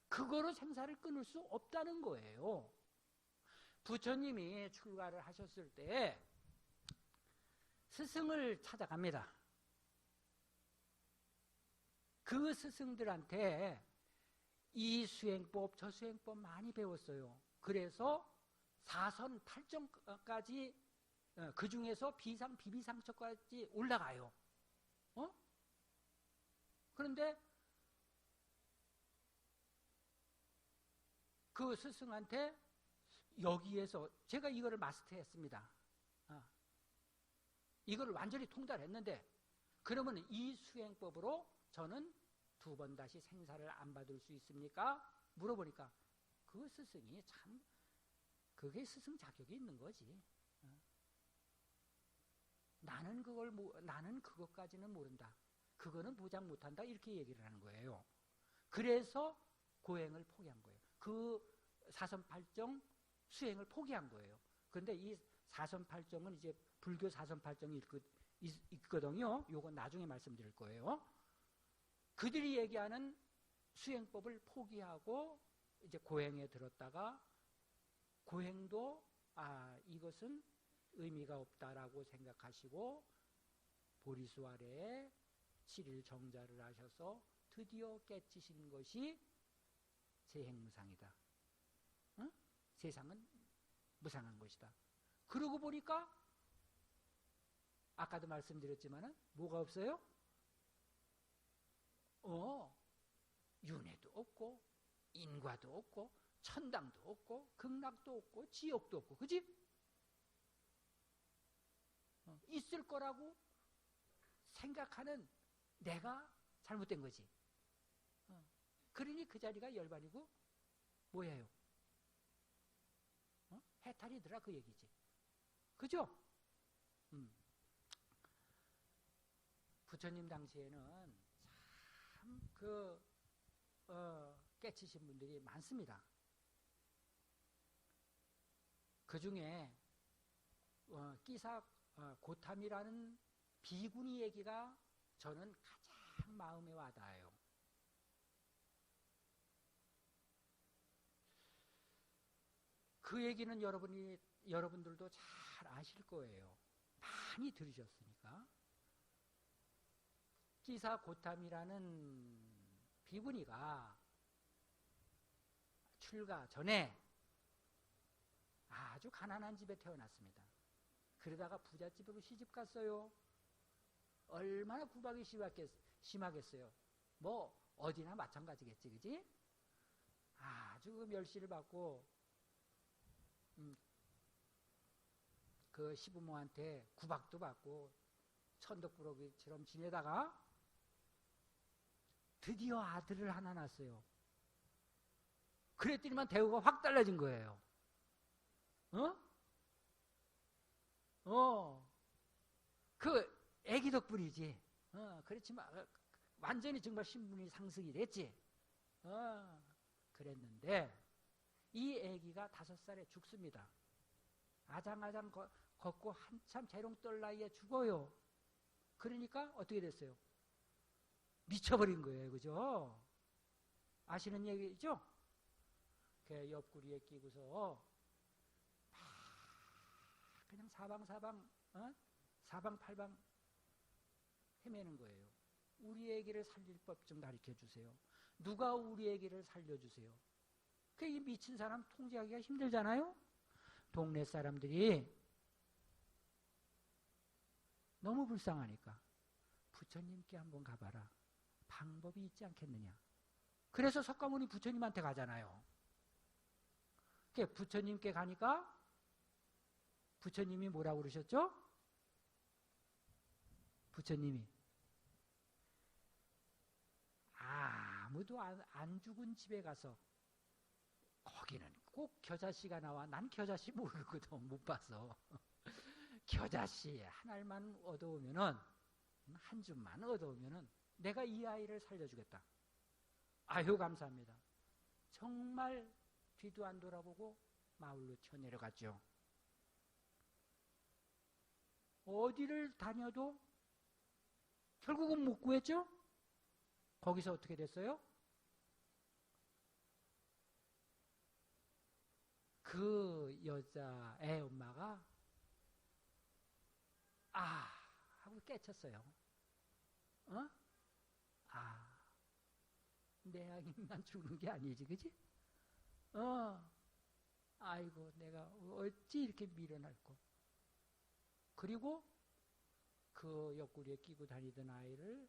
그거로 생사를 끊을 수 없다는 거예요. 부처님이 출가를 하셨을 때 스승을 찾아갑니다. 그 스승들한테 이 수행법, 저 수행법 많이 배웠어요. 그래서 사선 8정까지, 그 중에서 비상, 비비상처까지 올라가요. 그런데 그 스승한테 여기에서 제가 이거를 마스터했습니다. 이거를 완전히 통달했는데, 그러면 이 수행법으로 저는 2번 다시 생사를 안 받을 수 있습니까? 물어보니까 그 스승이 참, 그게 스승 자격이 있는 거지. 나는 그것까지는 모른다. 그거는 보장 못한다. 이렇게 얘기를 하는 거예요. 그래서 고행을 포기한 거예요. 그 사선팔정 수행을 포기한 거예요. 그런데 이 사선팔정은 이제 불교 사선팔정이 있거든요. 요건 나중에 말씀드릴 거예요. 그들이 얘기하는 수행법을 포기하고 이제 고행에 들었다가, 고행도 이것은 의미가 없다라고 생각하시고 보리수 아래에 7일 정자를 하셔서 드디어 깨치신 것이 재행무상이다. 세상은 무상한 것이다. 그러고 보니까 아까도 말씀드렸지만은 뭐가 없어요? 윤회도 없고 인과도 없고 천당도 없고 극락도 없고 지옥도 없고, 그지? 있을 거라고 생각하는 내가 잘못된 거지. 그러니 그 자리가 열반이고 뭐예요? 해탈이더라, 그 얘기지. 그죠? 부처님 당시에는 참 깨치신 분들이 많습니다. 그 중에 끼사 고탐이라는 비구니 얘기가 저는 가장 마음에 와닿아요. 그 얘기는 여러분들도 잘 아실 거예요. 많이 들으셨으니까. 끼사 고탐이라는 비구니가 출가 전에 아주 가난한 집에 태어났습니다. 그러다가 부잣집으로 시집 갔어요. 얼마나 구박이 심하겠어요. 뭐 어디나 마찬가지겠지, 그지? 아주 그 멸시를 받고 그 시부모한테 구박도 받고 천덕꾸러기처럼 지내다가 드디어 아들을 하나 낳았어요. 그랬더니만 대우가 확 달라진 거예요. 그 애기 덕분이지. 그렇지만 완전히 정말 신분이 상승이 됐지. 그랬는데 이 애기가 5살에 죽습니다. 아장아장 걷고 한참 재롱 떨 나이에 죽어요. 그러니까 어떻게 됐어요? 미쳐버린 거예요. 그죠? 아시는 얘기죠? 그 옆구리에 끼고서 그냥 사방팔방 헤매는 거예요. 우리 애기를 살릴 법 좀 가르쳐 주세요. 누가 우리 애기를 살려주세요. 이 미친 사람 통제하기가 힘들잖아요. 동네 사람들이 너무 불쌍하니까 부처님께 한번 가봐라. 방법이 있지 않겠느냐. 그래서 석가모니 부처님한테 가잖아요. 부처님께 가니까 부처님이 뭐라고 그러셨죠? 부처님이 아무도 안 죽은 집에 가서, 거기는 꼭 겨자씨가 나와. 난 겨자씨 모르거든, 못 봐서. 겨자씨 한 알만 얻어오면은, 한 줌만 얻어오면은 내가 이 아이를 살려주겠다. 아유, 감사합니다. 정말 뒤도 안 돌아보고 마을로 튀어내려갔죠. 어디를 다녀도 결국은 못 구했죠? 거기서 어떻게 됐어요? 그 여자 애 엄마가 하고 깨쳤어요. 내 아기만 죽는 게 아니지, 그지? 아이고, 내가 어찌 이렇게 미련할꼬. 그리고 그 옆구리에 끼고 다니던 아이를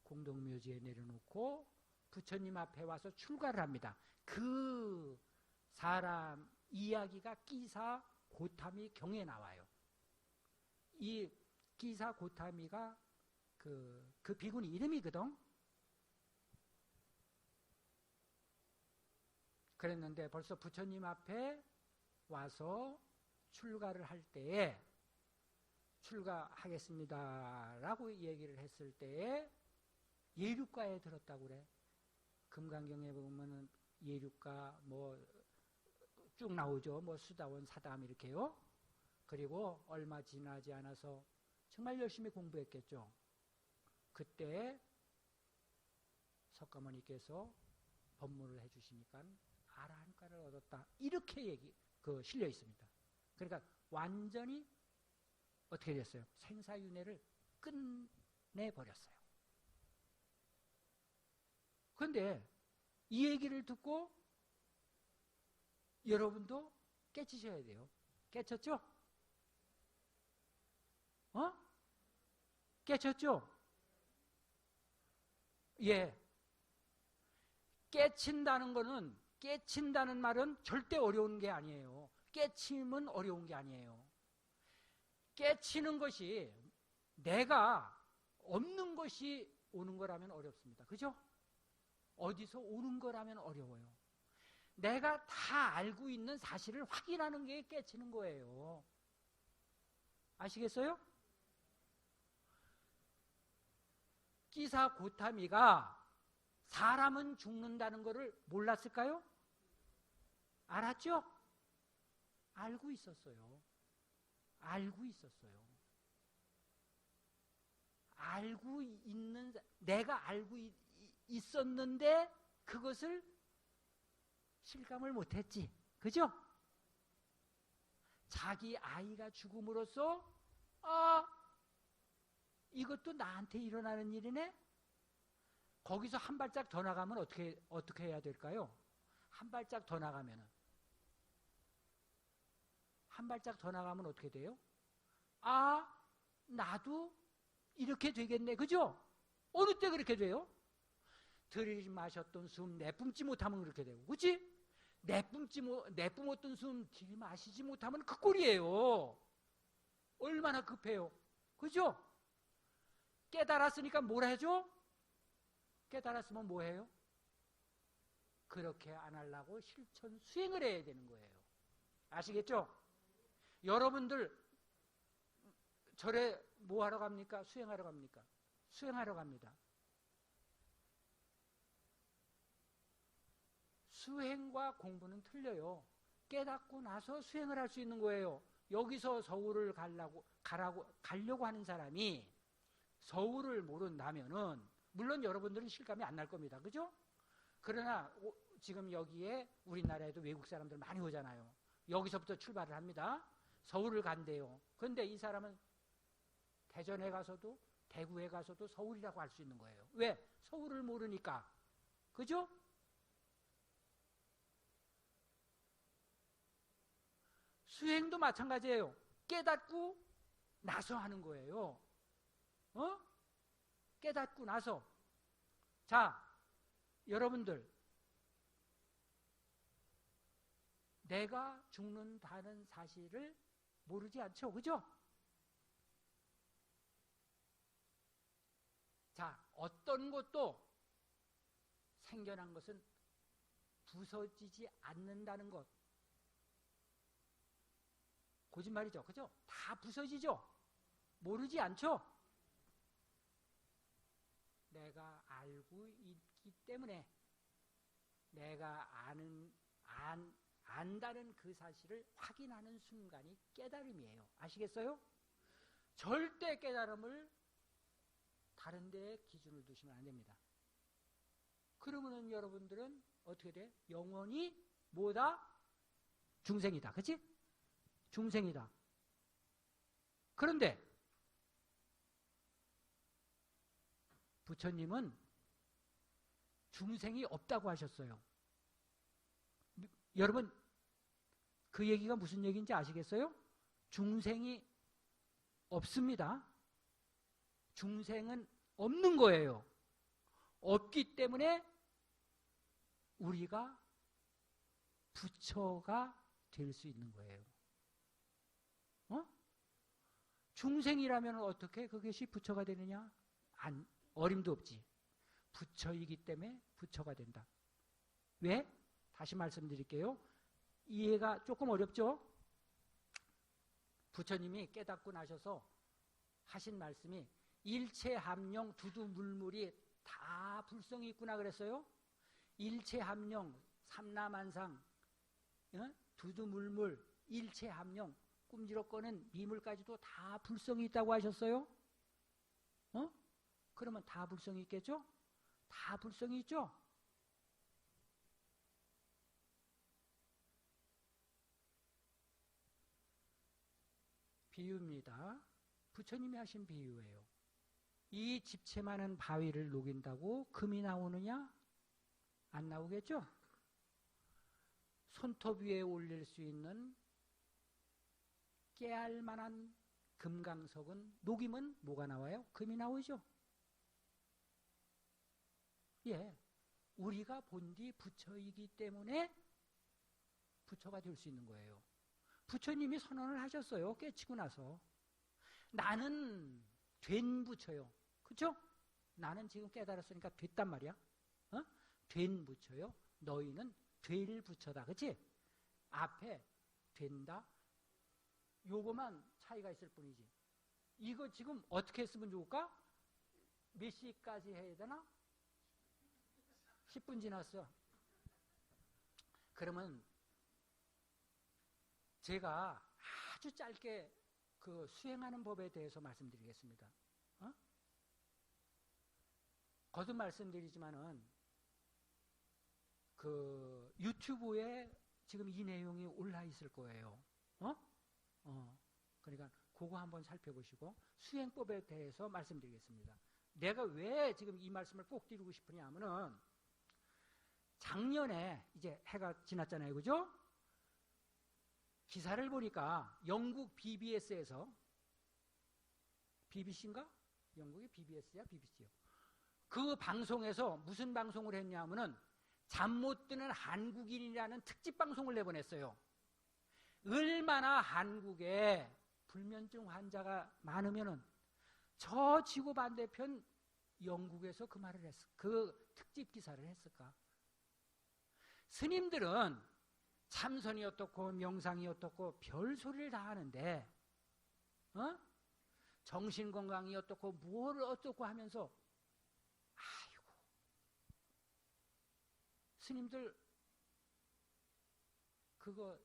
공동묘지에 내려놓고 부처님 앞에 와서 출가를 합니다. 그 사람 이야기가 끼사 고타미 경에 나와요. 이 끼사 고타미가 그 비구니 이름이거든. 그랬는데 벌써 부처님 앞에 와서 출가를 할 때에 출가하겠습니다라고 얘기를 했을 때에 예륙가에 들었다고 그래. 금강경에 보면은 예륙가 뭐 쭉 나오죠. 뭐 수다원, 사담 이렇게요. 그리고 얼마 지나지 않아서 정말 열심히 공부했겠죠. 그때 석가모니께서 법문을 해주시니까 아라한가를 얻었다. 이렇게 실려 있습니다. 그러니까 완전히 어떻게 됐어요? 생사윤회를 끝내버렸어요. 그런데 이 얘기를 듣고 여러분도 깨치셔야 돼요. 깨쳤죠? 깨쳤죠? 예. 깨친다는 거는, 깨친다는 말은 절대 어려운 게 아니에요. 깨침은 어려운 게 아니에요. 깨치는 것이 내가 없는 것이 오는 거라면 어렵습니다. 그죠? 어디서 오는 거라면 어려워요. 내가 다 알고 있는 사실을 확인하는 게 깨치는 거예요. 아시겠어요? 끼사 고타미가 사람은 죽는다는 것을 몰랐을까요? 알았죠? 알고 있었어요. 알고 있었어요. 알고 있는, 내가 알고 있었는데 그것을 실감을 못했지. 그죠? 자기 아이가 죽음으로써 이것도 나한테 일어나는 일이네? 거기서 한 발짝 더 나가면 어떻게 해야 될까요? 한 발짝 더 나가면은. 한 발짝 더 나가면 어떻게 돼요? 나도 이렇게 되겠네. 그죠? 어느 때 그렇게 돼요? 들이마셨던 숨 내뿜지 못하면 그렇게 되고. 그치? 내뿜었던 숨 들이마시지 못하면 그 꼴이에요. 얼마나 급해요. 그죠? 깨달았으니까 뭘 해줘? 깨달았으면 뭐 해요? 그렇게 안 하려고 실천 수행을 해야 되는 거예요. 아시겠죠? 여러분들 절에 뭐 하러 갑니까? 수행하러 갑니까? 수행하러 갑니다. 수행과 공부는 틀려요. 깨닫고 나서 수행을 할 수 있는 거예요. 여기서 서울을 가려고 하는 사람이 서울을 모른다면은 물론 여러분들은 실감이 안 날 겁니다. 그죠? 그러나 지금 여기에 우리나라에도 외국 사람들 많이 오잖아요. 여기서부터 출발을 합니다. 서울을 간대요. 그런데 이 사람은 대전에 가서도 대구에 가서도 서울이라고 할 수 있는 거예요. 왜? 서울을 모르니까. 그죠? 수행도 마찬가지예요. 깨닫고 나서 하는 거예요. 깨닫고 나서. 자, 여러분들, 내가 죽는다는 사실을 모르지 않죠? 그죠? 자, 어떤 것도 생겨난 것은 부서지지 않는다는 것. 거짓말이죠. 그죠? 다 부서지죠? 모르지 않죠? 내가 알고 있기 때문에 내가 안다는 그 사실을 확인하는 순간이 깨달음이에요. 아시겠어요? 절대 깨달음을 다른 데에 기준을 두시면 안 됩니다. 그러면은 여러분들은 어떻게 돼? 영원히 뭐다? 중생이다. 그치? 중생이다. 그런데 부처님은 중생이 없다고 하셨어요. 여러분 그 얘기가 무슨 얘기인지 아시겠어요? 중생이 없습니다. 중생은 없는 거예요. 없기 때문에 우리가 부처가 될 수 있는 거예요. 중생이라면 어떻게 그것이 부처가 되느냐? 어림도 없지. 부처이기 때문에 부처가 된다. 왜? 다시 말씀드릴게요. 이해가 조금 어렵죠? 부처님이 깨닫고 나셔서 하신 말씀이 일체함령 두두물물이 다 불성이 있구나 그랬어요. 일체함령 삼라만상 두두물물 일체함령 꿈지럭거는 미물까지도 다 불성이 있다고 하셨어요. 그러면 다 불성이 있겠죠? 다 불성이 있죠? 비유입니다. 부처님이 하신 비유예요. 이 집채 많은 바위를 녹인다고 금이 나오느냐? 안 나오겠죠? 손톱 위에 올릴 수 있는 깨알 만한 금강석은 녹이면 뭐가 나와요? 금이 나오죠? 예. 우리가 본디 부처이기 때문에 부처가 될 수 있는 거예요. 부처님이 선언을 하셨어요. 깨치고 나서. 나는 된 부처요. 그렇죠? 나는 지금 깨달았으니까 됐단 말이야. 어? 된 부처요. 너희는 될 부처다. 그렇지? 앞에 된다. 요거만 차이가 있을 뿐이지. 이거 지금 어떻게 쓰면 좋을까? 몇 시까지 해야 되나? 10분 지났어. 그러면 제가 아주 짧게 그 수행하는 법에 대해서 말씀드리겠습니다. 어? 거듭 말씀드리지만은 그 유튜브에 지금 이 내용이 올라 있을 거예요. 그러니까 그거 한번 살펴보시고 수행법에 대해서 말씀드리겠습니다. 내가 왜 지금 이 말씀을 꼭 드리고 싶으냐 하면은 작년에 이제 해가 지났잖아요. 그죠? 기사를 보니까 영국 BBS에서 BBC인가? 영국의 BBS야? BBC요. 그 방송에서 무슨 방송을 했냐 하면은 잠 못 드는 한국인이라는 특집 방송을 내보냈어요. 얼마나 한국에 불면증 환자가 많으면은 저 지구 반대편 영국에서 그 말을 했어. 그 특집 기사를 했을까? 스님들은 참선이 어떻고 명상이 어떻고 별 소리를 다 하는데 정신건강이 어떻고 뭘 어떻고 하면서 아이고 스님들 그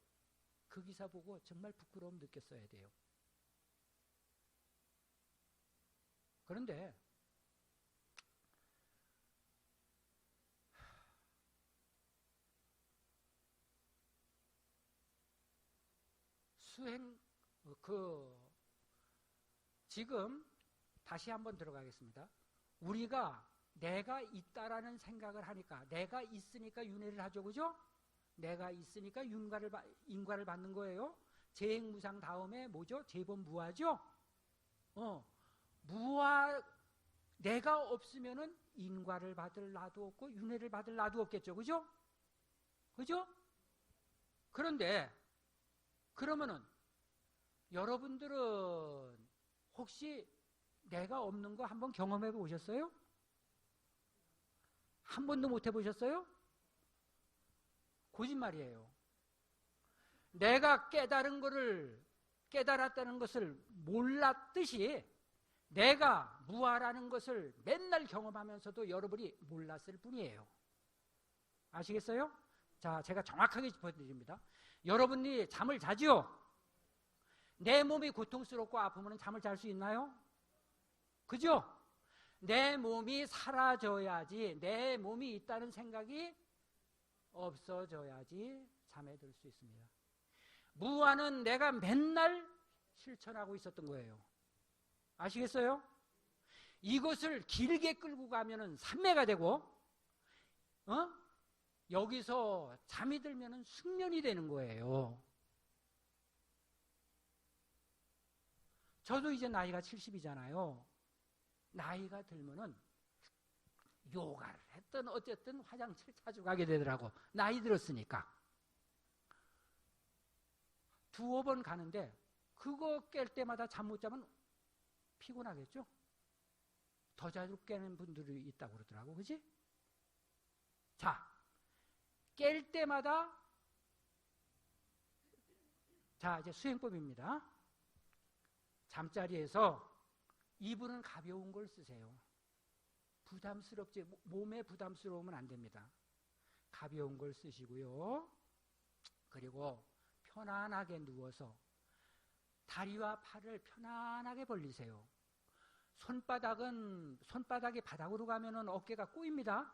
기사 보고 정말 부끄러움 느꼈어야 돼요. 그런데 수행 지금 다시 한번 들어가겠습니다. 우리가 내가 있다라는 생각을 하니까 내가 있으니까 윤회를 하죠. 그죠? 내가 있으니까 인과를 받는 거예요. 재행무상 다음에 뭐죠? 재범무화죠? 무화, 내가 없으면은 인과를 받을 나도 없고 윤회를 받을 나도 없겠죠. 그죠? 그죠? 그런데 그러면은 여러분들은 혹시 내가 없는 거 한번 경험해 보셨어요? 한 번도 못 해보셨어요? 거짓말이에요. 내가 깨달았다는 것을 몰랐듯이 내가 무아라는 것을 맨날 경험하면서도 여러분이 몰랐을 뿐이에요. 아시겠어요? 자, 제가 정확하게 짚어드립니다. 여러분이 잠을 자지요? 내 몸이 고통스럽고 아프면 잠을 잘 수 있나요? 그죠? 내 몸이 사라져야지, 내 몸이 있다는 생각이 없어져야지 잠에 들 수 있습니다. 무아는 내가 맨날 실천하고 있었던 거예요. 아시겠어요? 이것을 길게 끌고 가면은 삼매가 되고, 여기서 잠이 들면은 숙면이 되는 거예요. 저도 이제 나이가 70이잖아요. 나이가 들면은 요가를 했든 어쨌든 화장실 자주 가게 되더라고. 나이 들었으니까. 두어 번 가는데 그거 깰 때마다 잠 못 자면 피곤하겠죠? 더 자주 깨는 분들이 있다고 그러더라고. 그지? 자, 깰 때마다 자, 이제 수행법입니다. 잠자리에서 이불은 가벼운 걸 쓰세요. 부담스럽지, 몸에 부담스러우면 안 됩니다. 가벼운 걸 쓰시고요. 그리고 편안하게 누워서 다리와 팔을 편안하게 벌리세요. 손바닥이 바닥으로 가면은 어깨가 꼬입니다.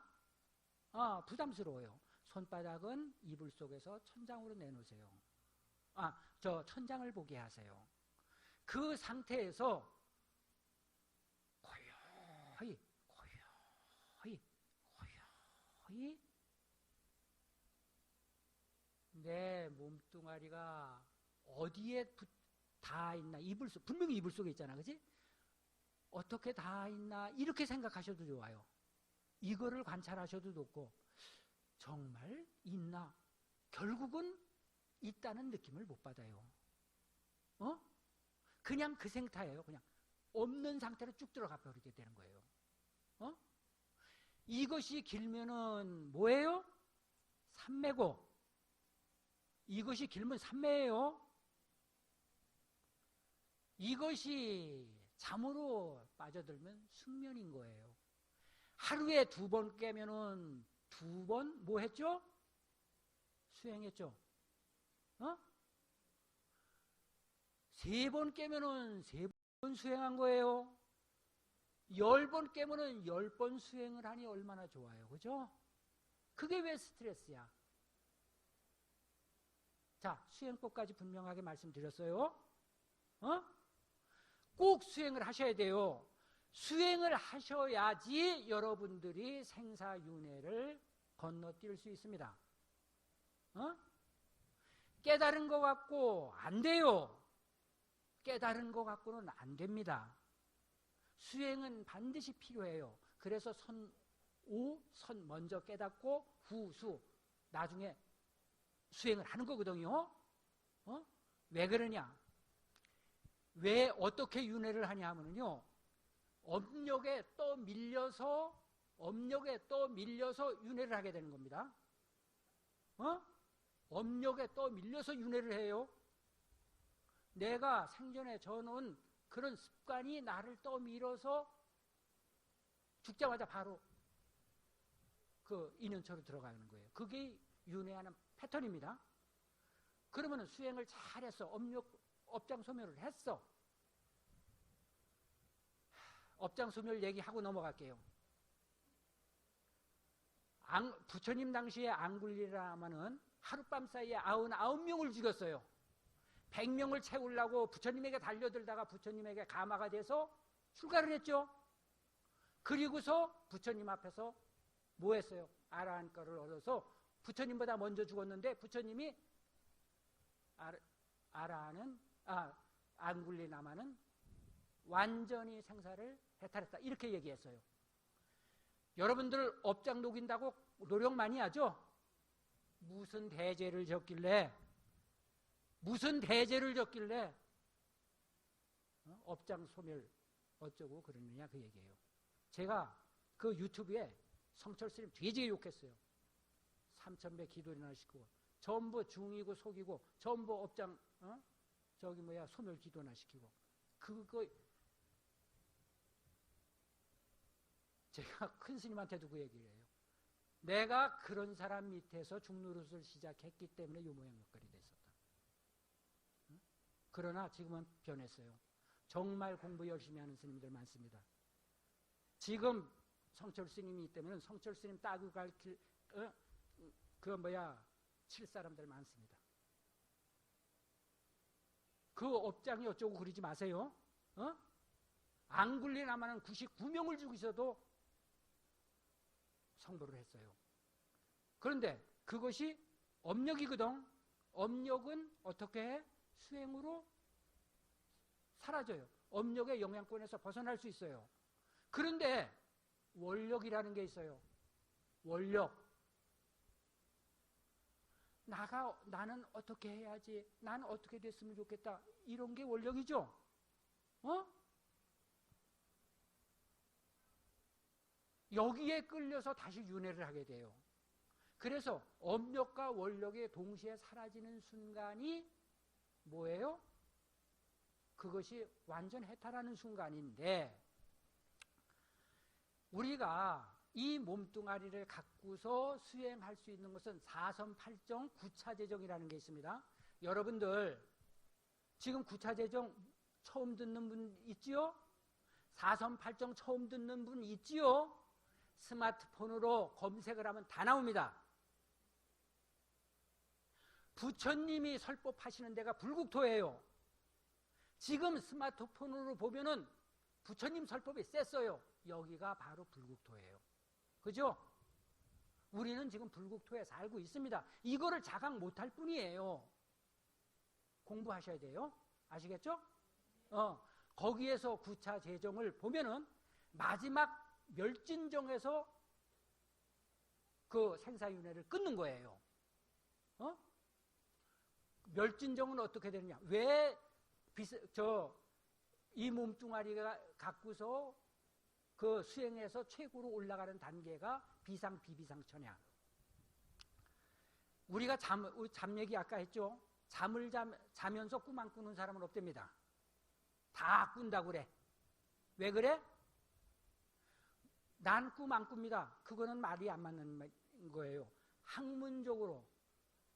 부담스러워요. 손바닥은 이불 속에서 천장으로 내놓으세요. 저 천장을 보게 하세요. 그 상태에서 고요히 내 몸뚱아리가 어디에 닿아 있나, 분명히 이불 속에 있잖아. 그지? 어떻게 닿아 있나 이렇게 생각하셔도 좋아요. 이거를 관찰하셔도 좋고, 정말 있나? 결국은 있다는 느낌을 못 받아요. 그냥 그 생태예요. 그냥 없는 상태로 쭉 들어가 버리게 되는 거예요. 이것이 길면은 뭐예요? 삼매고, 이것이 길면 삼매예요. 이것이 잠으로 빠져들면 숙면인 거예요. 하루에 2번 깨면은 2번 뭐 했죠? 수행했죠. 3번 깨면은 3번 수행한 거예요. 10번 깨면은 10번 수행을 하니 얼마나 좋아요. 그죠? 그게 왜 스트레스야? 자, 수행법까지 분명하게 말씀드렸어요. 꼭 수행을 하셔야 돼요. 수행을 하셔야지 여러분들이 생사윤회를 건너뛸 수 있습니다. 깨달은 것 같고 안 돼요. 깨달은 것 갖고는 안 됩니다. 수행은 반드시 필요해요. 그래서 선 먼저 깨닫고 후수 나중에 수행을 하는 거거든요. 왜 그러냐? 왜 어떻게 윤회를 하냐 하면요, 업력에 또 밀려서 윤회를 하게 되는 겁니다. 업력에 또 밀려서 윤회를 해요. 내가 생전에 저는 그런 습관이 나를 떠밀어서 죽자마자 바로 그 인연처로 들어가는 거예요. 그게 윤회하는 패턴입니다. 그러면 수행을 잘했어. 업장소멸을 했어. 업장소멸 얘기하고 넘어갈게요. 부처님 당시에 앙굴리라마는 하룻밤 사이에 99명을 죽였어요. 100명을 채우려고 부처님에게 달려들다가 부처님에게 가마가 돼서 출가를 했죠. 그리고서 부처님 앞에서 뭐 했어요? 아라한과를 얻어서 부처님보다 먼저 죽었는데 부처님이 앙굴리라마는 완전히 생사를 해탈했다. 이렇게 얘기했어요. 여러분들 업장 녹인다고 노력 많이 하죠? 무슨 대죄를 졌길래 업장 소멸 어쩌고 그러느냐 그 얘기예요. 제가 그 유튜브에 성철스님 되게 욕했어요. 3000배 기도나 시키고 전부 중이고 속이고 전부 업장 소멸 기도나 시키고 그거 제가 큰 스님한테도 그 얘기를 해요. 내가 그런 사람 밑에서 중노릇을 시작했기 때문에 요 모양 역할이 됐었다. 그러나 지금은 변했어요. 정말 공부 열심히 하는 스님들 많습니다. 지금 성철 스님이 있다면 성철 스님 따고 갈 길, 칠 사람들 많습니다. 그 업장이 어쩌고 그러지 마세요. 앙굴리라마는 99명을 죽이셔도 성불을 했어요. 그런데 그것이 업력이거든. 업력은 어떻게 해? 수행으로 사라져요. 업력의 영향권에서 벗어날 수 있어요. 그런데 원력이라는 게 있어요. 원력. 나는 어떻게 해야지, 나는 어떻게 됐으면 좋겠다, 이런 게 원력이죠. 여기에 끌려서 다시 윤회를 하게 돼요. 그래서 업력과 원력이 동시에 사라지는 순간이 뭐예요? 그것이 완전 해탈하는 순간인데, 우리가 이 몸뚱아리를 갖고서 수행할 수 있는 것은 4선팔정 9차재정이라는 게 있습니다. 여러분들 지금 9차재정 처음 듣는 분 있지요? 4선팔정 처음 듣는 분 있지요? 스마트폰으로 검색을 하면 다 나옵니다. 부처님이 설법하시는 데가 불국토예요. 지금 스마트폰으로 보면은 부처님 설법이 셌어요. 여기가 바로 불국토예요. 그죠? 우리는 지금 불국토에 살고 있습니다. 이거를 자각 못할 뿐이에요. 공부하셔야 돼요. 아시겠죠? 거기에서 9차 재정을 보면은 마지막 멸진정에서 그 생사윤회를 끊는 거예요. 멸진정은 어떻게 되느냐? 왜 이 몸뚱아리가 갖고서 그 수행해서 최고로 올라가는 단계가 비상, 비비상처냐? 우리가 잠 얘기 아까 했죠? 잠을 자면서 꿈 안 꾸는 사람은 없답니다. 다 꾼다고 그래. 왜 그래? 난 꿈 안 꿉니다. 그거는 말이 안 맞는 거예요. 학문적으로,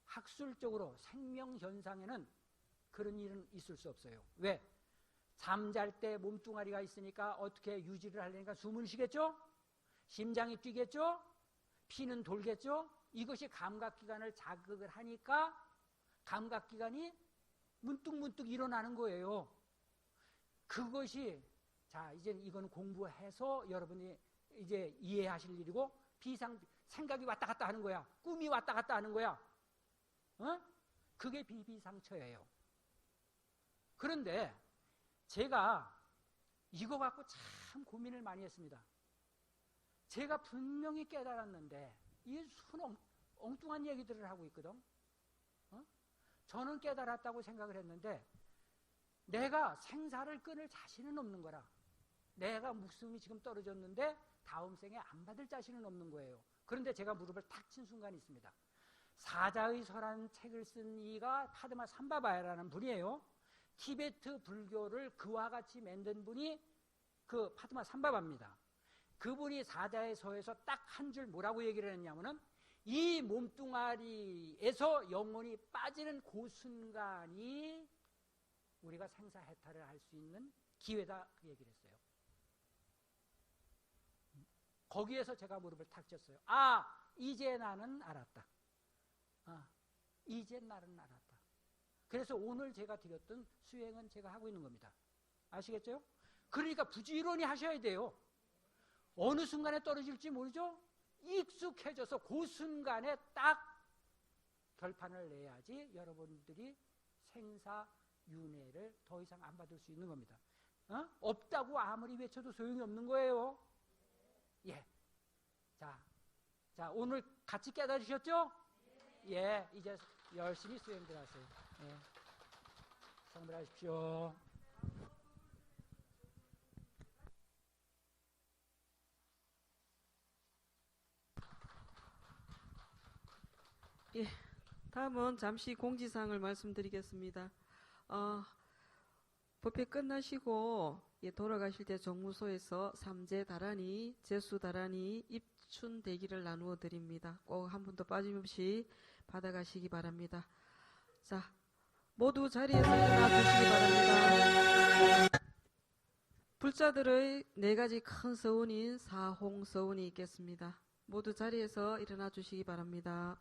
학술적으로 생명현상에는 그런 일은 있을 수 없어요. 왜? 잠잘 때 몸뚱아리가 있으니까 어떻게 유지를 하려니까 숨을 쉬겠죠? 심장이 뛰겠죠? 피는 돌겠죠? 이것이 감각기관을 자극을 하니까 감각기관이 문득문득 일어나는 거예요. 그것이, 자, 이제 이건 공부해서 여러분이 이제 이해하실 일이고, 생각이 왔다 갔다 하는 거야. 꿈이 왔다 갔다 하는 거야. 그게 비비상처예요. 그런데 제가 이거 갖고 참 고민을 많이 했습니다. 제가 분명히 깨달았는데 이 엉뚱한 얘기들을 하고 있거든. 저는 깨달았다고 생각을 했는데 내가 생사를 끊을 자신은 없는 거라. 내가 목숨이 지금 떨어졌는데 다음 생에 안 받을 자신은 없는 거예요. 그런데 제가 무릎을 탁 친 순간이 있습니다. 사자의 서라는 책을 쓴 이가 파드마 삼바바야라는 분이에요. 티베트 불교를 그와 같이 만든 분이 그 파드마 삼바바입니다. 그분이 사자의 서에서 딱 한 줄 뭐라고 얘기를 했냐면은 이 몸뚱아리에서 영혼이 빠지는 그 순간이 우리가 생사해탈을 할 수 있는 기회다, 그 얘기를 했어요. 거기에서 제가 무릎을 탁 쳤어요. 이제 나는 알았다. 이제 나는 알았다. 그래서 오늘 제가 드렸던 수행은 제가 하고 있는 겁니다. 아시겠죠? 그러니까 부지런히 하셔야 돼요. 어느 순간에 떨어질지 모르죠? 익숙해져서 그 순간에 딱 결판을 내야지 여러분들이 생사윤회를 더 이상 안 받을 수 있는 겁니다. 없다고 아무리 외쳐도 소용이 없는 거예요. 예. 자, 오늘 같이 깨달으셨죠? 예, 이제 열심히 수행들 하세요. 예. 성불하십시오. 예, 다음은 잠시 공지사항을 말씀드리겠습니다. 법회 끝나시고 돌아가실 때 정무소에서 삼재 다란이, 제수 다란이, 입춘 대기를 나누어 드립니다. 꼭 한 분도 빠짐없이 받아가시기 바랍니다. 자, 모두 자리에서 일어나 주시기 바랍니다. 불자들의 4가지 큰 서운인 사홍서운이 있겠습니다. 모두 자리에서 일어나 주시기 바랍니다.